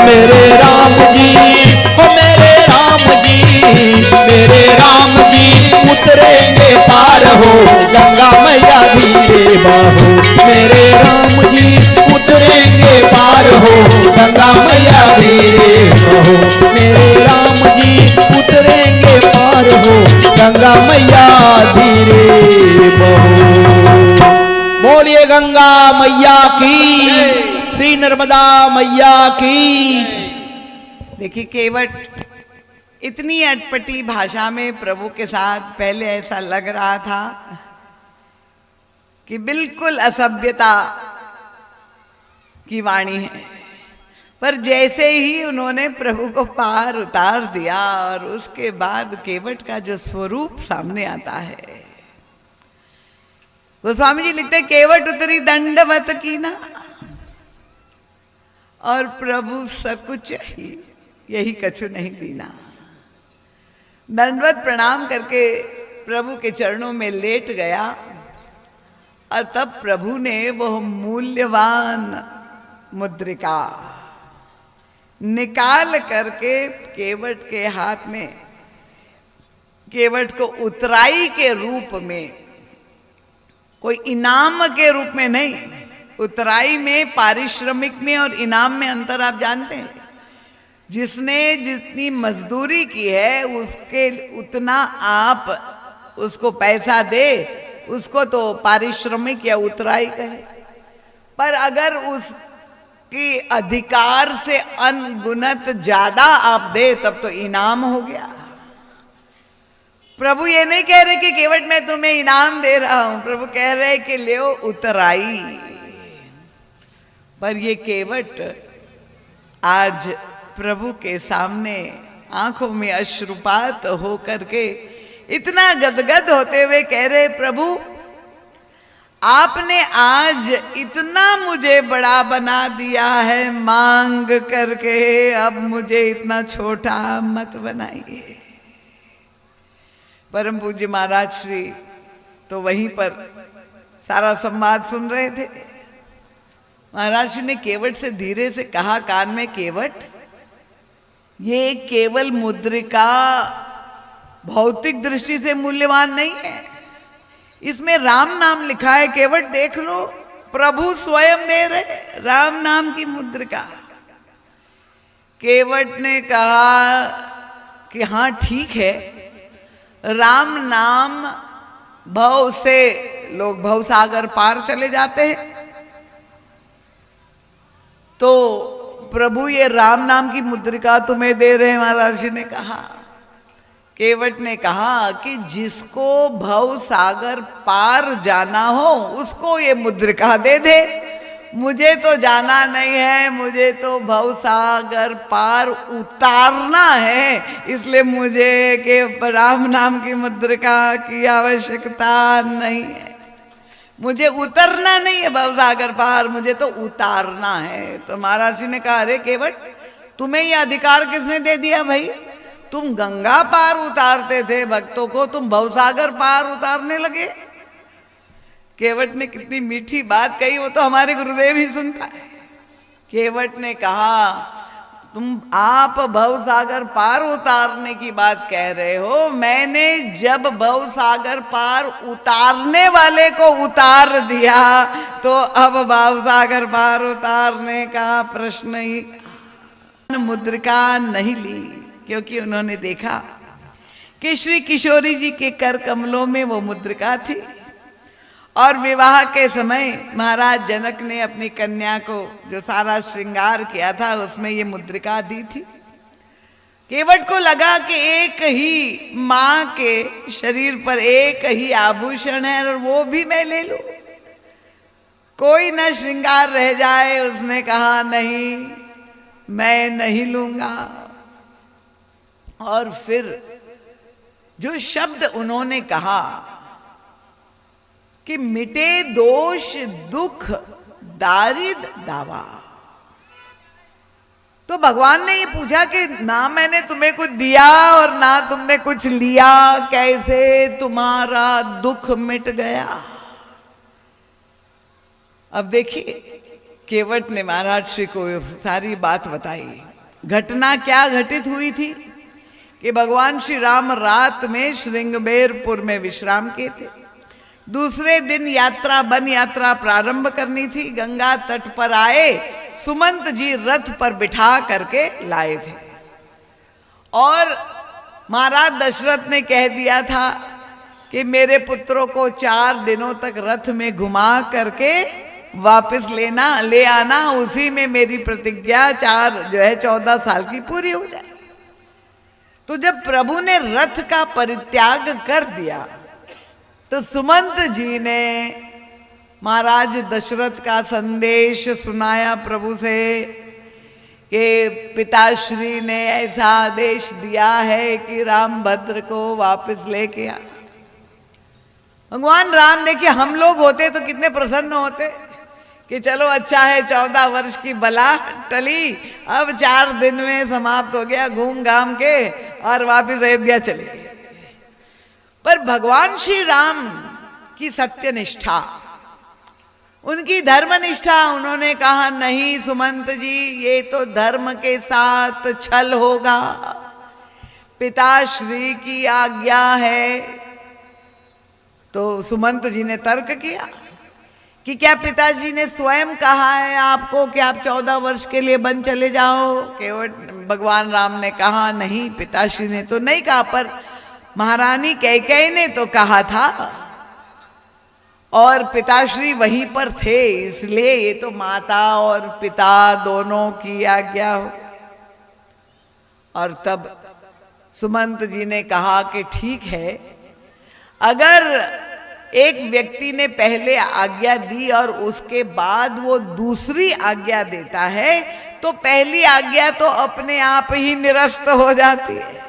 मेरे राम जी बहो, मेरे राम जी उतरेंगे पार हो, गंगा मैया धीरे बहो, मेरे राम जी उतरेंगे पार हो, गंगा मैया धीरे बहो। बोलिए गंगा मैया की, श्री नर्मदा मैया की। देखिए केवट इतनी अटपटी भाषा में प्रभु के साथ पहले ऐसा लग रहा था कि बिल्कुल असभ्यता की वाणी है, पर जैसे ही उन्होंने प्रभु को पार उतार दिया और उसके बाद केवट का जो स्वरूप सामने आता है, गोस्वामी जी लिखते केवट उतरी दंडवत की ना, और प्रभु सकुच ही यही कछु नहीं दीना। दंडवत प्रणाम करके प्रभु के चरणों में लेट गया और तब प्रभु ने वह मूल्यवान मुद्रिका निकाल करके केवट के हाथ में, केवट को उतराई के रूप में, कोई इनाम के रूप में नहीं, उतराई में पारिश्रमिक में और इनाम में अंतर आप जानते हैं। जिसने जितनी मजदूरी की है उसके उतना आप उसको पैसा दे, उसको तो पारिश्रमिक या उतराई कहे, पर अगर उसकी अधिकार से अनगुनत ज्यादा आप दे तब तो इनाम हो गया। प्रभु ये नहीं कह रहे कि केवट मैं तुम्हें इनाम दे रहा हूं, प्रभु कह रहे कि ले उतराई। पर ये केवट आज प्रभु के सामने आंखों में अश्रुपात हो करके इतना गदगद होते हुए कह रहे प्रभु आपने आज इतना मुझे बड़ा बना दिया है मांग करके, अब मुझे इतना छोटा मत बनाइए। परम पूज्य महाराज श्री तो वहीं पर सारा संवाद सुन रहे थे। महाराज श्री ने केवट से धीरे से कहा कान में, केवट ये केवल मुद्रिका भौतिक दृष्टि से मूल्यवान नहीं है, इसमें राम नाम लिखा है। केवट देख लो, प्रभु स्वयं दे रहे राम नाम की मुद्रिका। केवट ने कहा कि हाँ ठीक है, राम नाम भव से लोग भव सागर पार चले जाते हैं, तो प्रभु ये राम नाम की मुद्रिका तुम्हें दे रहे हैं। महाराज जी ने कहा, केवट ने कहा कि जिसको भव सागर पार जाना हो उसको ये मुद्रिका दे दे, मुझे तो जाना नहीं है, मुझे तो भव सागर पार उतारना है, इसलिए मुझे के राम नाम की मुद्रिका की आवश्यकता नहीं है। मुझे उतरना नहीं है भव सागर पार, मुझे तो उतारना है। तो महाराज जी ने कहा अरे केवट तुम्हें ये अधिकार किसने दे दिया भाई? तुम गंगा पार उतारते थे भक्तों को, तुम भवसागर पार उतारने लगे। केवट ने कितनी मीठी बात कही, वो तो हमारे गुरुदेव ही सुन पाए। केवट ने कहा तुम आप भवसागर पार उतारने की बात कह रहे हो, मैंने जब भवसागर पार उतारने वाले को उतार दिया तो अब भवसागर पार उतारने का प्रश्न ही। मुद्रिका नहीं ली क्योंकि उन्होंने देखा कि श्री किशोरी जी के कर कमलों में वो मुद्रिका थी, और विवाह के समय महाराज जनक ने अपनी कन्या को जो सारा श्रृंगार किया था उसमें ये मुद्रिका दी थी। केवट को लगा कि एक ही माँ के शरीर पर एक ही आभूषण है और वो भी मैं ले लूं, कोई न श्रृंगार रह जाए। उसने कहा नहीं, मैं नहीं लूंगा। और फिर जो शब्द उन्होंने कहा कि मिटे दोष दुख दारिद दावा, तो भगवान ने ये पूछा कि ना मैंने तुम्हें कुछ दिया और ना तुमने कुछ लिया, कैसे तुम्हारा दुख मिट गया? अब देखिए केवट ने महाराज श्री को सारी बात बताई। घटना क्या घटित हुई थी कि भगवान श्री राम रात में श्रृंगबेरपुर में विश्राम किए थे। दूसरे दिन यात्रा वन यात्रा प्रारंभ करनी थी। गंगा तट पर आए, सुमंत जी रथ पर बिठा करके लाए थे और महाराज दशरथ ने कह दिया था कि मेरे पुत्रों को 4 दिनों तक रथ में घुमा करके वापस ले आना, उसी में मेरी प्रतिज्ञा 14 साल की पूरी हो जाए। तो जब प्रभु ने रथ का परित्याग कर दिया तो सुमंत जी ने महाराज दशरथ का संदेश सुनाया प्रभु से कि पिताश्री ने ऐसा आदेश दिया है कि रामभद्र को वापस लेके आ। भगवान राम देखिए, हम लोग होते तो कितने प्रसन्न होते कि चलो अच्छा है, 14 वर्ष की बला टली, अब 4 दिन में समाप्त हो गया, घूम घाम के और वापस अयोध्या चले गए। पर भगवान श्री राम की सत्यनिष्ठा, उनकी धर्मनिष्ठा, उन्होंने कहा नहीं सुमंत जी, ये तो धर्म के साथ छल होगा, पिताश्री की आज्ञा है। तो सुमंत जी ने तर्क किया कि क्या पिताजी ने स्वयं कहा है आपको कि आप 14 वर्ष के लिए वन चले जाओ? केवल भगवान राम ने कहा नहीं, पिताश्री ने तो नहीं कहा, पर महारानी कैकेयी ने तो कहा था और पिताश्री वहीं पर थे, इसलिए ये तो माता और पिता दोनों की आज्ञा हो। और तब सुमंत जी ने कहा कि ठीक है, अगर एक व्यक्ति ने पहले आज्ञा दी और उसके बाद वो दूसरी आज्ञा देता है तो पहली आज्ञा तो अपने आप ही निरस्त हो जाती है।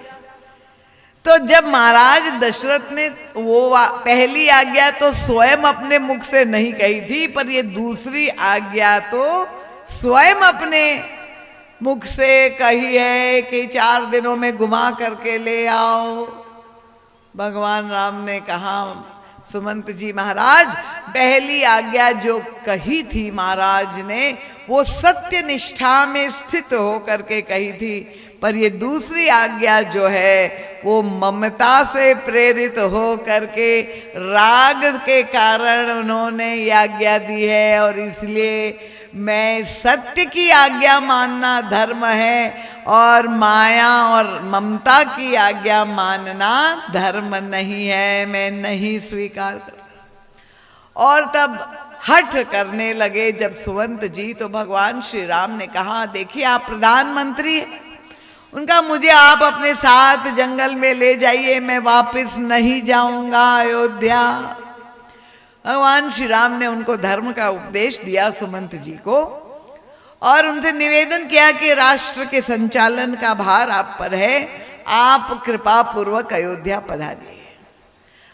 तो जब महाराज दशरथ ने वो पहली आज्ञा तो स्वयं अपने मुख से नहीं कही थी, पर ये दूसरी आज्ञा तो स्वयं अपने मुख से कही है कि 4 दिनों में घुमा करके ले आओ। भगवान राम ने कहा सुमंत जी महाराज, पहली आज्ञा जो कही थी महाराज ने वो सत्य निष्ठा में स्थित होकर के कही थी, पर ये दूसरी आज्ञा जो है वो ममता से प्रेरित हो करके राग के कारण उन्होंने ये आज्ञा दी है, और इसलिए मैं सत्य की आज्ञा मानना धर्म है और माया और ममता की आज्ञा मानना धर्म नहीं है, मैं नहीं स्वीकार करता। और तब हठ करने लगे जब सुमंत जी, तो भगवान श्री राम ने कहा देखिए आप प्रधानमंत्री हैं, उनका मुझे आप अपने साथ जंगल में ले जाइए, मैं वापस नहीं जाऊंगा अयोध्या। भगवान श्री राम ने उनको धर्म का उपदेश दिया सुमंत जी को और उनसे निवेदन किया कि राष्ट्र के संचालन का भार आप पर है, आप कृपा पूर्वक अयोध्या पधारिए।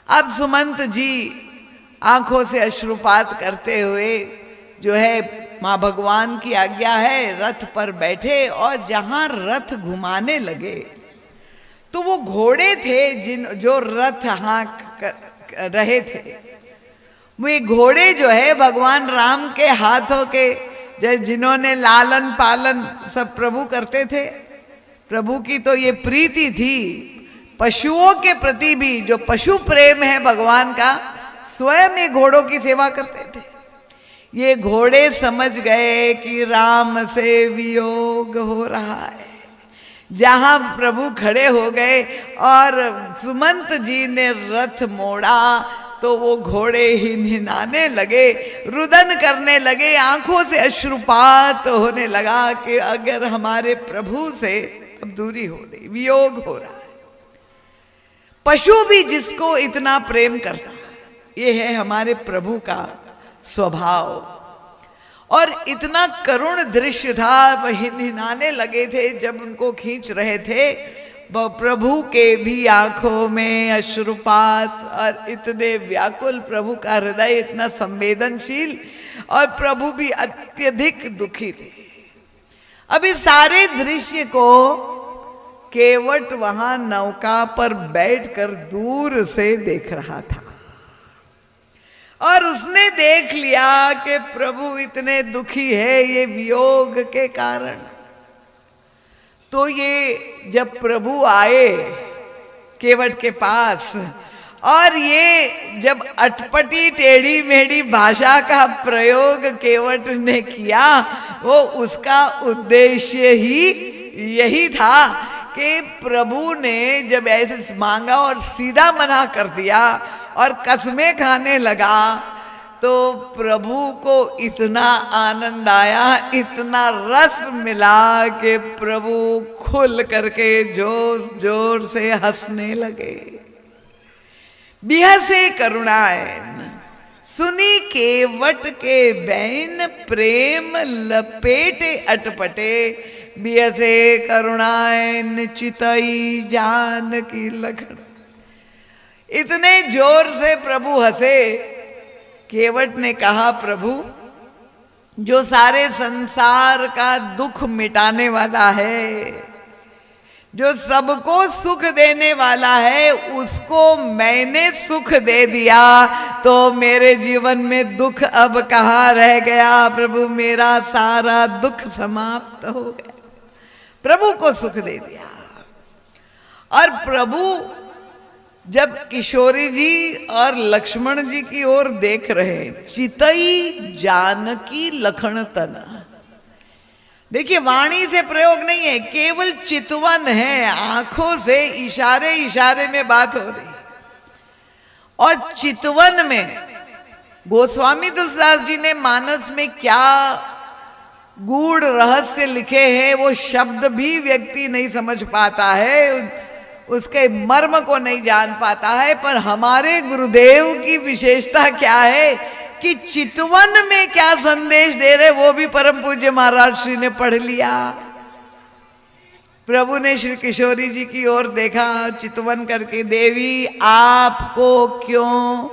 अब सुमंत जी आंखों से अश्रुपात करते हुए जो है माँ भगवान की आज्ञा है रथ पर बैठे, और जहां रथ घुमाने लगे तो वो घोड़े थे जो रथ हाँक रहे थे, वे घोड़े जो है भगवान राम के हाथों के, जिन्होंने लालन पालन सब प्रभु करते थे, प्रभु की तो ये प्रीति थी, पशुओं के प्रति भी जो पशु प्रेम है भगवान का, स्वयं ये घोड़ों की सेवा करते थे। ये घोड़े समझ गए कि राम से वियोग हो रहा है। जहां प्रभु खड़े हो गए और सुमंत जी ने रथ मोड़ा तो वो घोड़े हिनहिनाने लगे, रुदन करने लगे, आंखों से अश्रुपात होने लगा कि अगर हमारे प्रभु से अब दूरी हो रही, वियोग हो रहा है। पशु भी जिसको इतना प्रेम करता है, ये है हमारे प्रभु का स्वभाव। और इतना करुण दृश्य था, हिनहिनाने लगे थे जब उनको खींच रहे थे, प्रभु के भी आंखों में अश्रुपात, और इतने व्याकुल प्रभु का हृदय इतना संवेदनशील, और प्रभु भी अत्यधिक दुखी थे। अब इस सारे दृश्य को केवट वहां नौका पर बैठकर दूर से देख रहा था, और उसने देख लिया कि प्रभु इतने दुखी है ये वियोग के कारण। तो ये जब प्रभु आए केवट के पास और ये जब अटपटी टेढ़ी मेढ़ी भाषा का प्रयोग केवट ने किया, वो उसका उद्देश्य ही यही था कि प्रभु ने जब ऐसे मांगा और सीधा मना कर दिया और कसमें खाने लगा, तो प्रभु को इतना आनंद आया, इतना रस मिला कि प्रभु खुल करके जोर जोर से हंसने लगे। बिहसे करुणायन सुनी केवट के बैन, प्रेम लपेटे अटपटे, बिहसे करुणायन चितई जान की लखन। इतने जोर से प्रभु हंसे, केवट ने कहा, प्रभु जो सारे संसार का दुख मिटाने वाला है, जो सबको सुख देने वाला है, उसको मैंने सुख दे दिया, तो मेरे जीवन में दुख अब कहाँ रह गया। प्रभु मेरा सारा दुख समाप्त हो गया, प्रभु को सुख दे दिया। और प्रभु जब किशोरी जी और लक्ष्मण जी की ओर देख रहे, चितई जानकी लखन तना। देखिए, वाणी से प्रयोग नहीं है, केवल चितवन है, आंखों से इशारे इशारे में बात हो रही। और चितवन में गोस्वामी तुलसीदास जी ने मानस में क्या गूढ़ रहस्य लिखे हैं, वो शब्द भी व्यक्ति नहीं समझ पाता है, उसके मर्म को नहीं जान पाता है। पर हमारे गुरुदेव की विशेषता क्या है कि चितवन में क्या संदेश दे रहे, वो भी परम पूज्य महाराज श्री ने पढ़ लिया। प्रभु ने श्री किशोरी जी की ओर देखा, चितवन करके, देवी आपको क्यों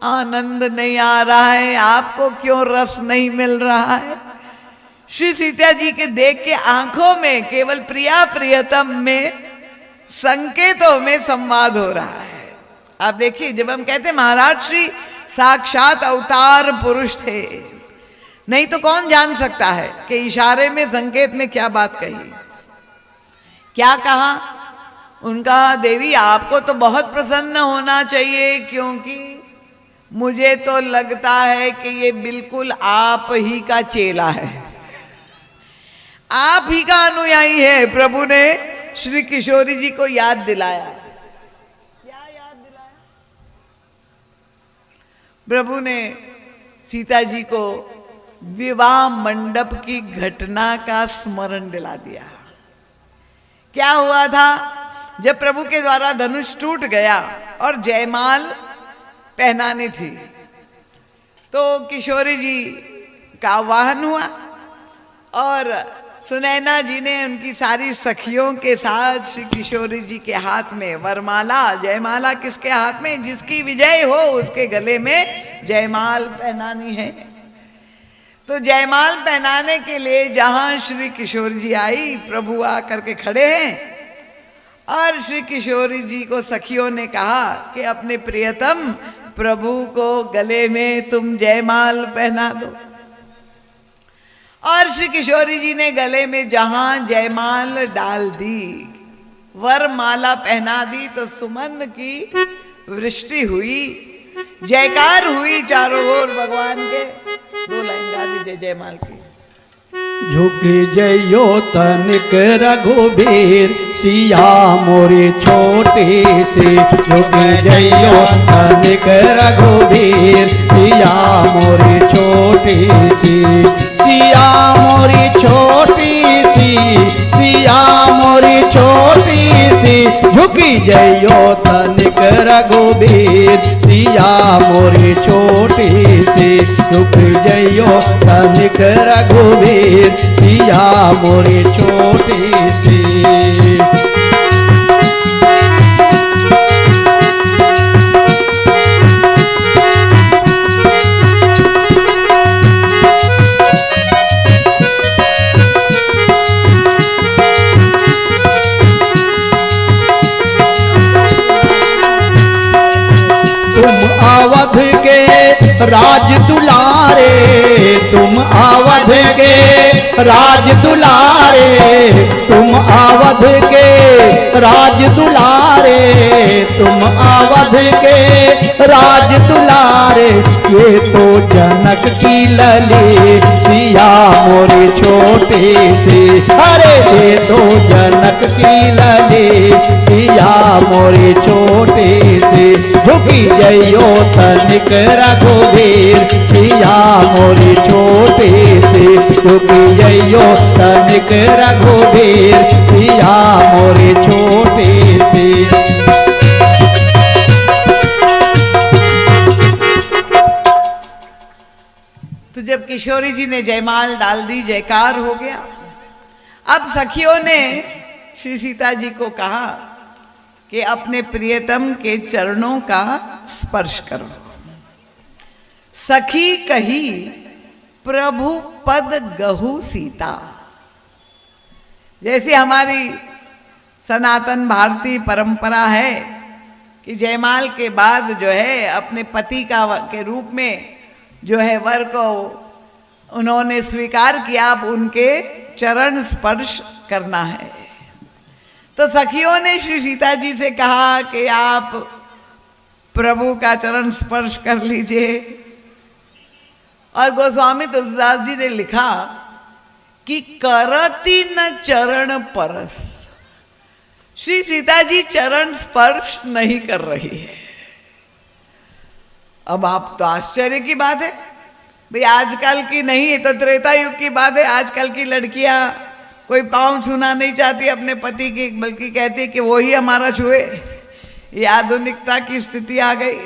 आनंद नहीं आ रहा है, आपको क्यों रस नहीं मिल रहा है। श्री सीता जी के देख के आंखों में केवल प्रिया प्रियतम में संकेतों में संवाद हो रहा है। आप देखिए, जब हम कहते महाराज श्री साक्षात अवतार पुरुष थे, नहीं तो कौन जान सकता है कि इशारे में संकेत में क्या बात कही, क्या कहा। उनका, देवी आपको तो बहुत प्रसन्न होना चाहिए, क्योंकि मुझे तो लगता है कि ये बिल्कुल आप ही का चेला है, आप ही का अनुयायी है। प्रभु ने श्री किशोरी जी को याद दिलाया। क्या याद दिलाया? प्रभु ने सीता जी को विवाह मंडप की घटना का स्मरण दिला दिया। क्या हुआ था, जब प्रभु के द्वारा धनुष टूट गया और जयमाल पहनानी थी, तो किशोरी जी का वाहन हुआ और सुनैना जी ने उनकी सारी सखियों के साथ श्री किशोरी जी के हाथ में वरमाला, जयमाला किसके हाथ में, जिसकी विजय हो उसके गले में जयमाल पहनानी है। तो जयमाल पहनाने के लिए जहां श्री किशोरी जी आई, प्रभु आ करके खड़े हैं और श्री किशोरी जी को सखियों ने कहा कि अपने प्रियतम प्रभु को गले में तुम जयमाल पहना दो। और श्री किशोरी जी ने गले में जहां जयमाल डाल दी, वरमाला पहना दी, तो सुमन की वृष्टि हुई, जयकार हुई चारों ओर भगवान के। 2 लाइन गा दीजिए जयमाल की। झुकी जइयो तनिक रघुबीर, सिया मोरी छोटी सी। झुकी जइयो तनिक रघुबीर, सिया मोरी छोटी सी। सिया मोरी छोटी सी, सिया मोरी छोटी सी। झुकी जइयो तनिक रघुबीर, सिया मोरी छोटी सी। झुकी जइयो तनिक रघुबीर, सिया मोरी छोटी सी। अवध के राज दुलारे, तुम अवध के राज दुलारे, तुम अवध के राज दुलारे, तुम अवध के राज दुलारे। ये तो जनक की लली सिया मोरे छोटे से, अरे ये तो जनक की लली सिया मोरे छोटे से। झुकी जइयो तनिक रघुवीर सिया मोरे छोटे से, झुकी जइयो तनिक रघुवीर सिया मोरे छोटे से। तो जब किशोरी जी ने जयमाल डाल दी, जयकार हो गया। अब सखियों ने श्री सीता जी को कहा कि अपने प्रियतम के चरणों का स्पर्श करो। सखी कही प्रभु पद गहु सीता। जैसे हमारी सनातन भारतीय परंपरा है कि जयमाल के बाद जो है अपने पति का के रूप में जो है वर को उन्होंने स्वीकार किया, अब उनके चरण स्पर्श करना है। तो सखियों ने श्री सीता जी से कहा कि आप प्रभु का चरण स्पर्श कर लीजिए। और गोस्वामी तुलसीदास जी ने लिखा कि करती न चरण परस। श्री सीता जी चरण स्पर्श नहीं कर रही है। अब आप तो आश्चर्य की बात है भाई, आजकल की नहीं, ये तो त्रेता युग की बात है। आजकल की लड़कियां कोई पांव छूना नहीं चाहती अपने पति की, बल्कि कहती कि वो ही हमारा छुए। ये आधुनिकता की स्थिति आ गई।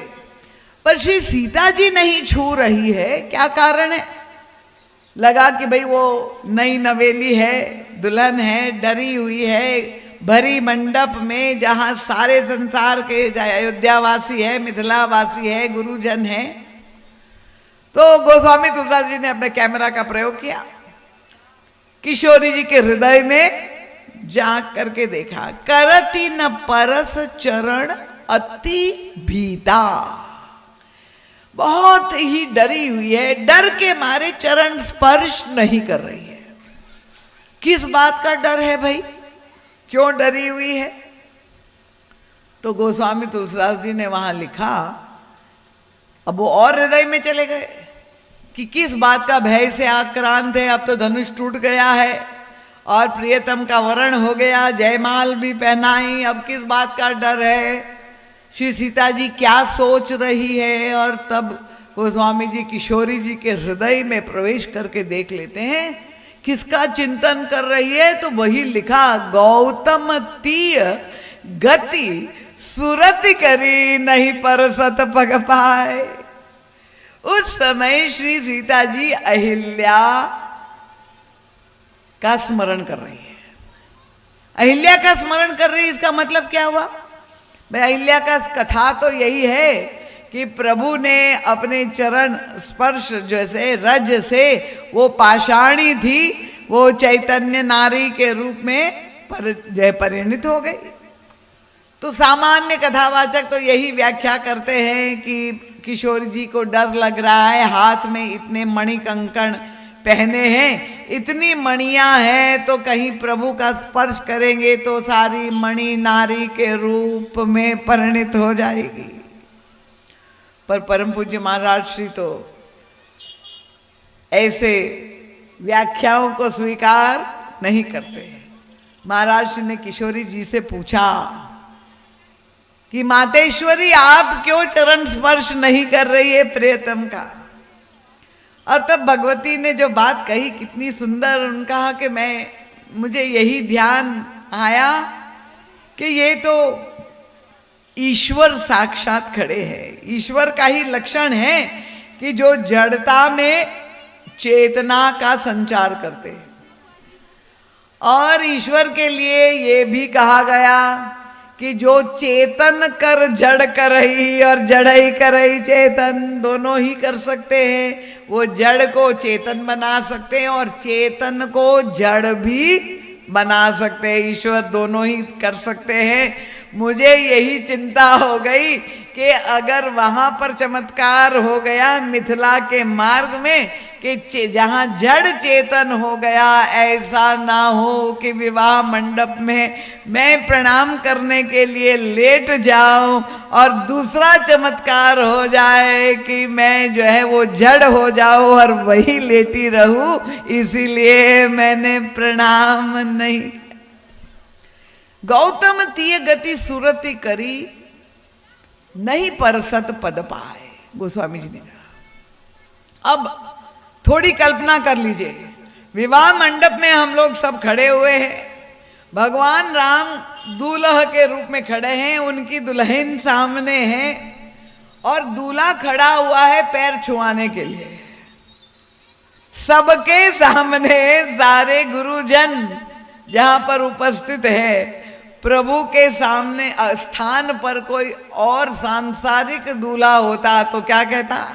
पर श्री सीता जी नहीं छू रही है, क्या कारण है? लगा कि भाई वो नई नवेली है, दुल्हन है, डरी हुई है, भरी मंडप में जहां सारे संसार के अयोध्यावासी है, मिथिलावासी है, गुरुजन है। तो गोस्वामी तुलसीदास जी ने अपने कैमरा का प्रयोग किया, किशोरी जी के हृदय में झांक करके देखा। करती न परस चरण अति भीता। बहुत ही डरी हुई है, डर के मारे चरण स्पर्श नहीं कर रही है। किस बात का डर है भाई, क्यों डरी हुई है? तो गोस्वामी तुलसीदास जी ने वहां लिखा, अब वो और हृदय में चले गए कि किस बात का भय से आक्रांत है। अब तो धनुष टूट गया है और प्रियतम का वरण हो गया, जयमाल भी पहनाई, अब किस बात का डर है? श्री सीता जी क्या सोच रही है? और तब गोस्वामी जी किशोरी जी के हृदय में प्रवेश करके देख लेते हैं किसका चिंतन कर रही है। तो वही लिखा, गौतम तीय गति सुरति करी नहीं परसत पग पाए। उस समय श्री सीता जी अहिल्या का स्मरण कर रही है। अहिल्या का स्मरण कर रही है, इसका मतलब क्या हुआ भाई? अहिल्या का कथा तो यही है कि प्रभु ने अपने चरण स्पर्श जैसे रज से वो पाषाणी थी, वो चैतन्य नारी के रूप में परिणित हो गई। तो सामान्य कथावाचक तो यही व्याख्या करते हैं कि किशोर जी को डर लग रहा है, हाथ में इतने मणि कंकण पहने हैं, इतनी मणियां हैं, तो कहीं प्रभु का स्पर्श करेंगे तो सारी मणि नारी के रूप में परिणित हो जाएगी। पर परम पूज्य महाराज श्री तो ऐसे व्याख्याओं को स्वीकार नहीं करते। महाराज श्री ने किशोरी जी से पूछा कि मातेश्वरी आप क्यों चरण स्पर्श नहीं कर रही है प्रियतम का? और तब भगवती ने जो बात कही कितनी सुंदर, उन्होंने कहा कि मुझे यही ध्यान आया कि ये तो ईश्वर साक्षात खड़े हैं। ईश्वर का ही लक्षण है कि जो जड़ता में चेतना का संचार करते हैं। और ईश्वर के लिए ये भी कहा गया कि जो चेतन कर जड़ करही और जड़ई करही चेतन, दोनों ही कर सकते हैं। वो जड़ को चेतन बना सकते हैं और चेतन को जड़ भी बना सकते हैं। ईश्वर दोनों ही कर सकते हैं। मुझे यही चिंता हो गई कि अगर वहां पर चमत्कार हो गया मिथिला के मार्ग में कि जहां जड़ चेतन हो गया, ऐसा ना हो कि विवाह मंडप में मैं प्रणाम करने के लिए लेट जाऊं और दूसरा चमत्कार हो जाए कि मैं जो है वो जड़ हो जाऊं और वही लेटी रहूं, इसीलिए मैंने प्रणाम नहीं। गौतम तीय गति सुरति करी, नहीं परसत पद पाए, गोस्वामी जी ने कहा। अब थोड़ी कल्पना कर लीजिए, विवाह मंडप में हम लोग सब खड़े हुए हैं, भगवान राम दूल्हा के रूप में खड़े हैं, उनकी दुल्हन सामने है और दूल्हा खड़ा हुआ है पैर छुआने के लिए। सबके सामने सारे गुरुजन जहां पर उपस्थित है, प्रभु के सामने स्थान पर कोई और सांसारिक दूल्हा होता तो क्या कहता?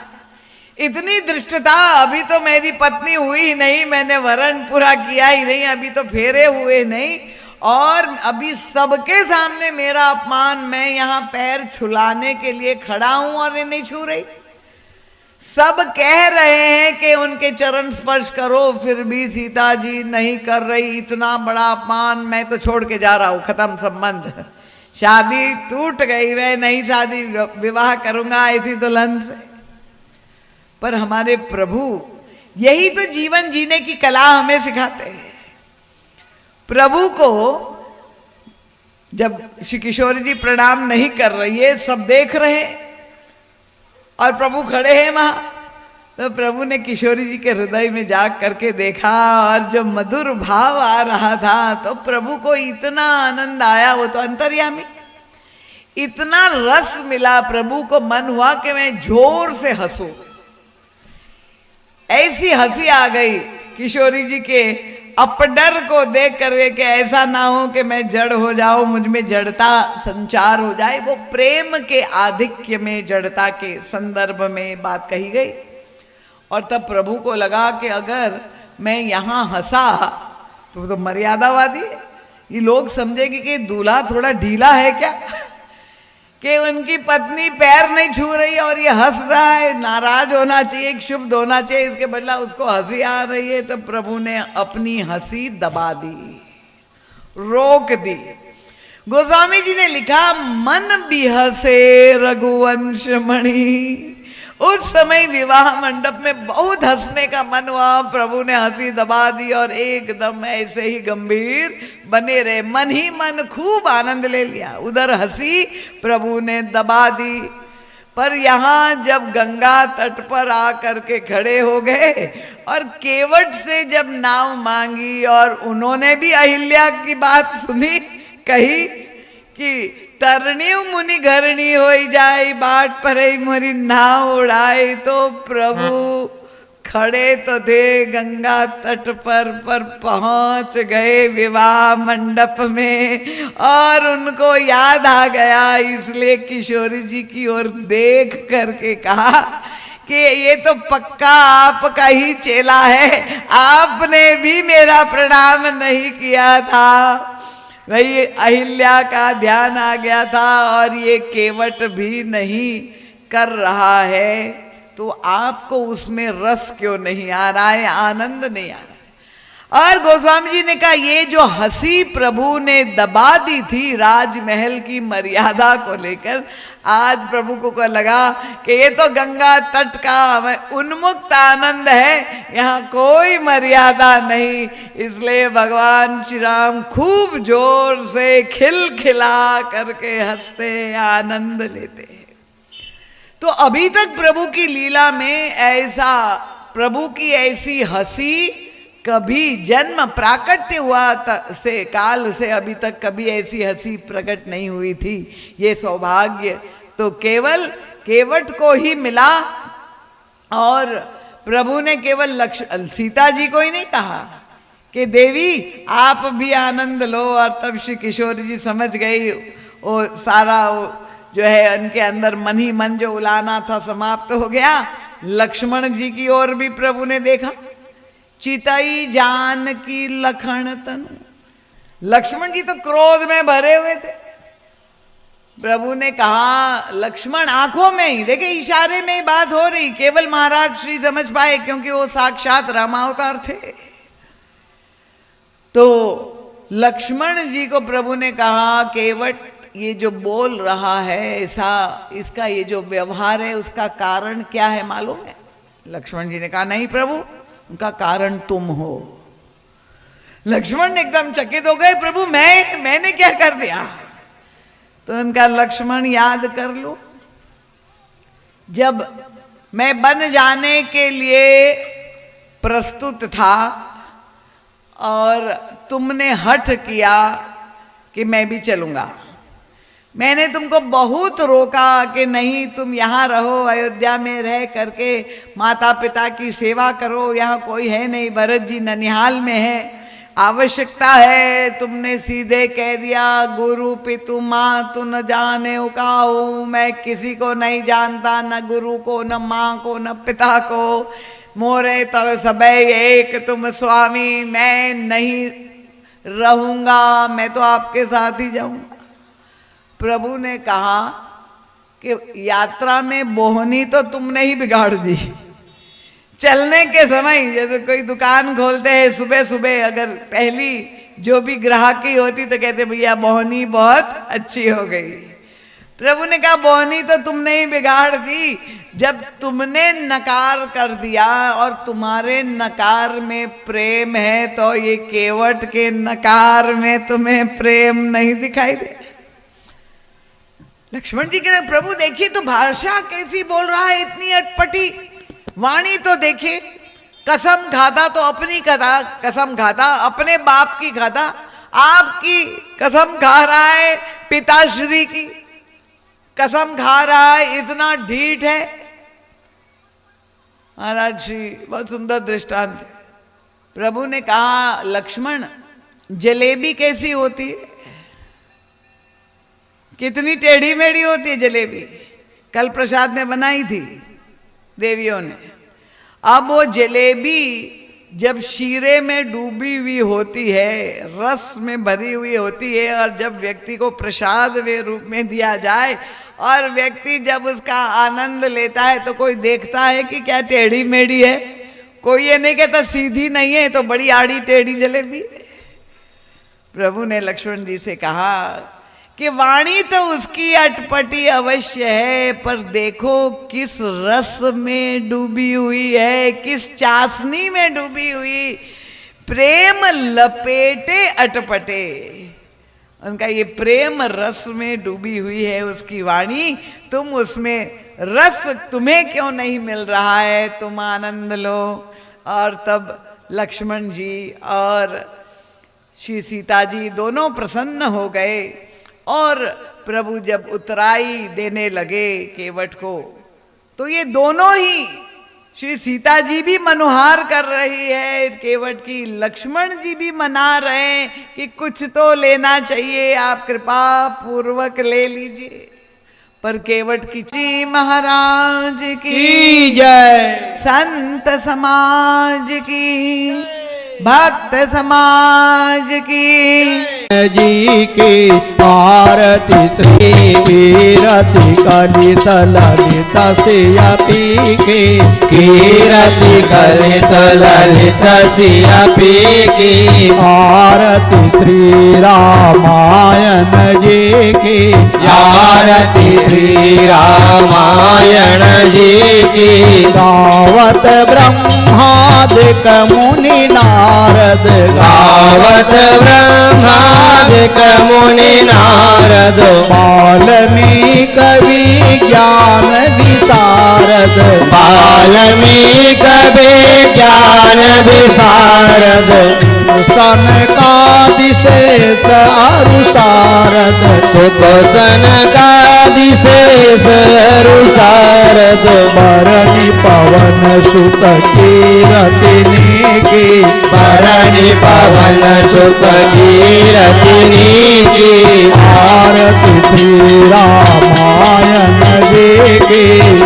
इतनी दृष्टता, अभी तो मेरी पत्नी हुई नहीं, मैंने वरण पूरा किया ही नहीं, अभी तो फेरे हुए नहीं, और अभी सबके सामने मेरा अपमान, मैं यहाँ पैर छुलाने के लिए खड़ा हूं और ये नहीं छू रही। सब कह रहे हैं कि उनके चरण स्पर्श करो, फिर भी सीता जी नहीं कर रही। इतना बड़ा अपमान, मैं तो छोड़ के जा रहा हूं, खत्म संबंध, शादी टूट गई, मैं नहीं शादी विवाह करूंगा ऐसी दुल्हन से। पर हमारे प्रभु यही तो जीवन जीने की कला हमें सिखाते हैं। प्रभु को जब श्री किशोरी जी प्रणाम नहीं कर रही है, सब देख रहे और प्रभु खड़े हैं वहां, तो प्रभु ने किशोरी जी के हृदय में जाग करके देखा और जो मधुर भाव आ रहा था, तो प्रभु को इतना आनंद आया, वो तो अंतर्यामी, इतना रस मिला प्रभु को, मन हुआ कि मैं जोर से हंसूं। ऐसी हंसी आ गई किशोरी जी के अपडर को देख करके कि ऐसा ना हो कि मैं जड़ हो जाऊं, मुझ में जड़ता संचार हो जाए। वो प्रेम के आधिक्य में जड़ता के संदर्भ में बात कही गई। और तब प्रभु को लगा कि अगर मैं यहाँ हंसा तो मर्यादावादी, ये लोग समझेगी कि दूल्हा थोड़ा ढीला है क्या, कि उनकी पत्नी पैर नहीं छू रही और ये हंस रहा है। नाराज होना चाहिए, क्षुब्ध होना चाहिए, इसके बदला उसको हंसी आ रही है। तो प्रभु ने अपनी हंसी दबा दी, रोक दी। गोस्वामी जी ने लिखा, मन बिहसे रघुवंश मणि। उस समय विवाह मंडप में बहुत हंसने का मन हुआ, प्रभु ने हंसी दबा दी और एकदम ऐसे ही गंभीर बने रहे, मन ही मन खूब आनंद ले लिया। उधर हंसी प्रभु ने दबा दी, पर यहाँ जब गंगा तट पर आकर के खड़े हो गए और केवट से जब नाव मांगी और उन्होंने भी अहिल्या की बात सुनी, कही कि तरणी मुनि घरणी हो जाए, बाट पर मोरी नाव उड़ाए, तो प्रभु खड़े तो थे गंगा तट पर पहुंच गए विवाह मंडप में और उनको याद आ गया। इसलिए किशोरी जी की ओर देख करके कहा कि ये तो पक्का आपका ही चेला है, आपने भी मेरा प्रणाम नहीं किया था। वही अहिल्या का ध्यान आ गया था और ये केवट भी नहीं कर रहा है, तो आपको उसमें रस क्यों नहीं आ रहा है, आनंद नहीं आ रहा है। और गोस्वामी जी ने कहा, ये जो हंसी प्रभु ने दबा दी थी राजमहल की मर्यादा को लेकर, आज प्रभु को लगा कि ये तो गंगा तट का उन्मुक्त आनंद है, यहाँ कोई मर्यादा नहीं। इसलिए भगवान श्री राम खूब जोर से खिलखिला करके हंसते, आनंद लेते हैं। तो अभी तक प्रभु की लीला में ऐसा, प्रभु की ऐसी हंसी कभी जन्म प्राकट्य हुआ से काल से अभी तक कभी ऐसी हंसी प्रकट नहीं हुई थी। ये सौभाग्य तो केवल केवट को ही मिला। और प्रभु ने केवल सीता जी को ही नहीं कहा कि देवी आप भी आनंद लो, और तब श्री किशोर जी समझ गई, वो सारा जो है उनके अंदर मन ही मन जो उलाना था समाप्त हो गया। लक्ष्मण जी की ओर भी प्रभु ने देखा, चितई जान की लखन तनु। लक्ष्मण जी तो क्रोध में भरे हुए थे, प्रभु ने कहा लक्ष्मण आंखों में ही, देखिए इशारे में ही बात हो रही, केवल महाराज श्री समझ पाए क्योंकि वो साक्षात रामावतार थे। तो लक्ष्मण जी को प्रभु ने कहा केवट ये जो बोल रहा है ऐसा, इसका ये जो व्यवहार है उसका कारण क्या है मालूम है? लक्ष्मण जी ने कहा नहीं प्रभु, उनका कारण तुम हो। लक्ष्मण एकदम चकित हो गए, प्रभु मैंने क्या कर दिया? तो उनका लक्ष्मण याद कर लो, जब मैं बन जाने के लिए प्रस्तुत था और तुमने हठ किया कि मैं भी चलूंगा, मैंने तुमको बहुत रोका कि नहीं तुम यहाँ रहो, अयोध्या में रह करके माता पिता की सेवा करो, यहाँ कोई है नहीं, भरत जी ननिहाल में है, आवश्यकता है। तुमने सीधे कह दिया गुरु पितु माँ तू न जाने उकाऊ, मैं किसी को नहीं जानता, न गुरु को न माँ को न पिता को, मोरे तब सब एक तुम स्वामी, मैं नहीं रहूँगा, मैं तो आपके साथ ही जाऊँगा। प्रभु ने कहा कि यात्रा में बोहनी तो तुमने ही बिगाड़ दी। चलने के समय जैसे कोई दुकान खोलते हैं सुबह सुबह, अगर पहली जो भी ग्राहकी होती तो कहते भैया बोहनी बहुत अच्छी हो गई। प्रभु ने कहा बोहनी तो तुमने ही बिगाड़ दी, जब तुमने नकार कर दिया और तुम्हारे नकार में प्रेम है तो ये केवट के नकार में तुम्हें प्रेम नहीं दिखाई दे। लक्ष्मण जी कह रहे प्रभु देखिए तो भाषा कैसी बोल रहा है, इतनी अटपटी वाणी तो देखिए, कसम खाता तो अपनी कसम खाता, अपने बाप की खाता, आपकी कसम खा रहा है, पिताश्री की कसम खा रहा है, इतना ढीठ है। महाराज श्री बहुत सुंदर दृष्टांत है। प्रभु ने कहा लक्ष्मण जलेबी कैसी होती है, कितनी टेढ़ी मेढ़ी होती है जलेबी, कल प्रसाद में बनाई थी देवियों ने। अब वो जलेबी जब शीरे में डूबी हुई होती है, रस में भरी हुई होती है, और जब व्यक्ति को प्रसाद के रूप में दिया जाए और व्यक्ति जब उसका आनंद लेता है तो कोई देखता है कि क्या टेढ़ी मेढ़ी है, कोई ये नहीं कहता सीधी नहीं है तो बड़ी आड़ी टेढ़ी जलेबी। प्रभु ने लक्ष्मण जी से कहा कि वाणी तो उसकी अटपटी अवश्य है, पर देखो किस रस में डूबी हुई है, किस चाशनी में डूबी हुई, प्रेम लपेटे अटपटे। उनका ये प्रेम रस में डूबी हुई है उसकी वाणी, तुम उसमें रस तुम्हें क्यों नहीं मिल रहा है, तुम आनंद लो। और तब लक्ष्मण जी और श्री सीता जी दोनों प्रसन्न हो गए, और प्रभु जब उतराई देने लगे केवट को तो ये दोनों ही, श्री सीता जी भी मनुहार कर रही है केवट की, लक्ष्मण जी भी मना रहे हैं कि कुछ तो लेना चाहिए, आप कृपा पूर्वक ले लीजिए। पर केवट की श्री महाराज की जय, संत समाज की, भक्त समाज की जी की आरती श्री कीरति कलित ललित सिया पी के, कीरति कलित ललित सिया पी की, आरती श्री रामायण जी की, आरती श्री रामायण जी की, गावत ब्रह्मादिक मुनि नारद, गावत ब्रह्मादिक मुनि नारद, वाल्मीकि विज्ञान विशारद, वाल्मीकि विज्ञान विशारद, सनकादिशेष अरुसारद, सुत सनकादिशेष अरुसारद, भरणी पवन सुत कीरतिनी की, भरणी पवन सुत कीरतिनी की, आरती श्री रामायण जी की,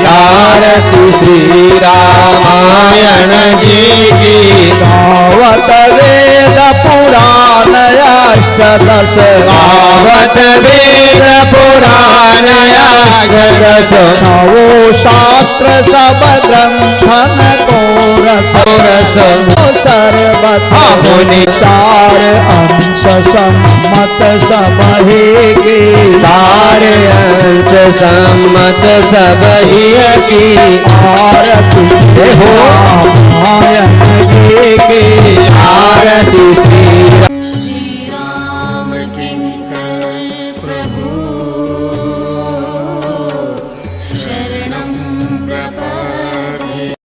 आरती श्री रामायण जी की, गावत वेद पुराण अष्ट दस गावत वेद पुराण अष्टदश नवो शास्त्र सब ग्रंथन को रस सर्वथा मुनि चार अंश सम्मत सब के सारे अंश सम्मत सब ही की आरती हो रामायण के आरती श्री श्री राम किंकर प्रभु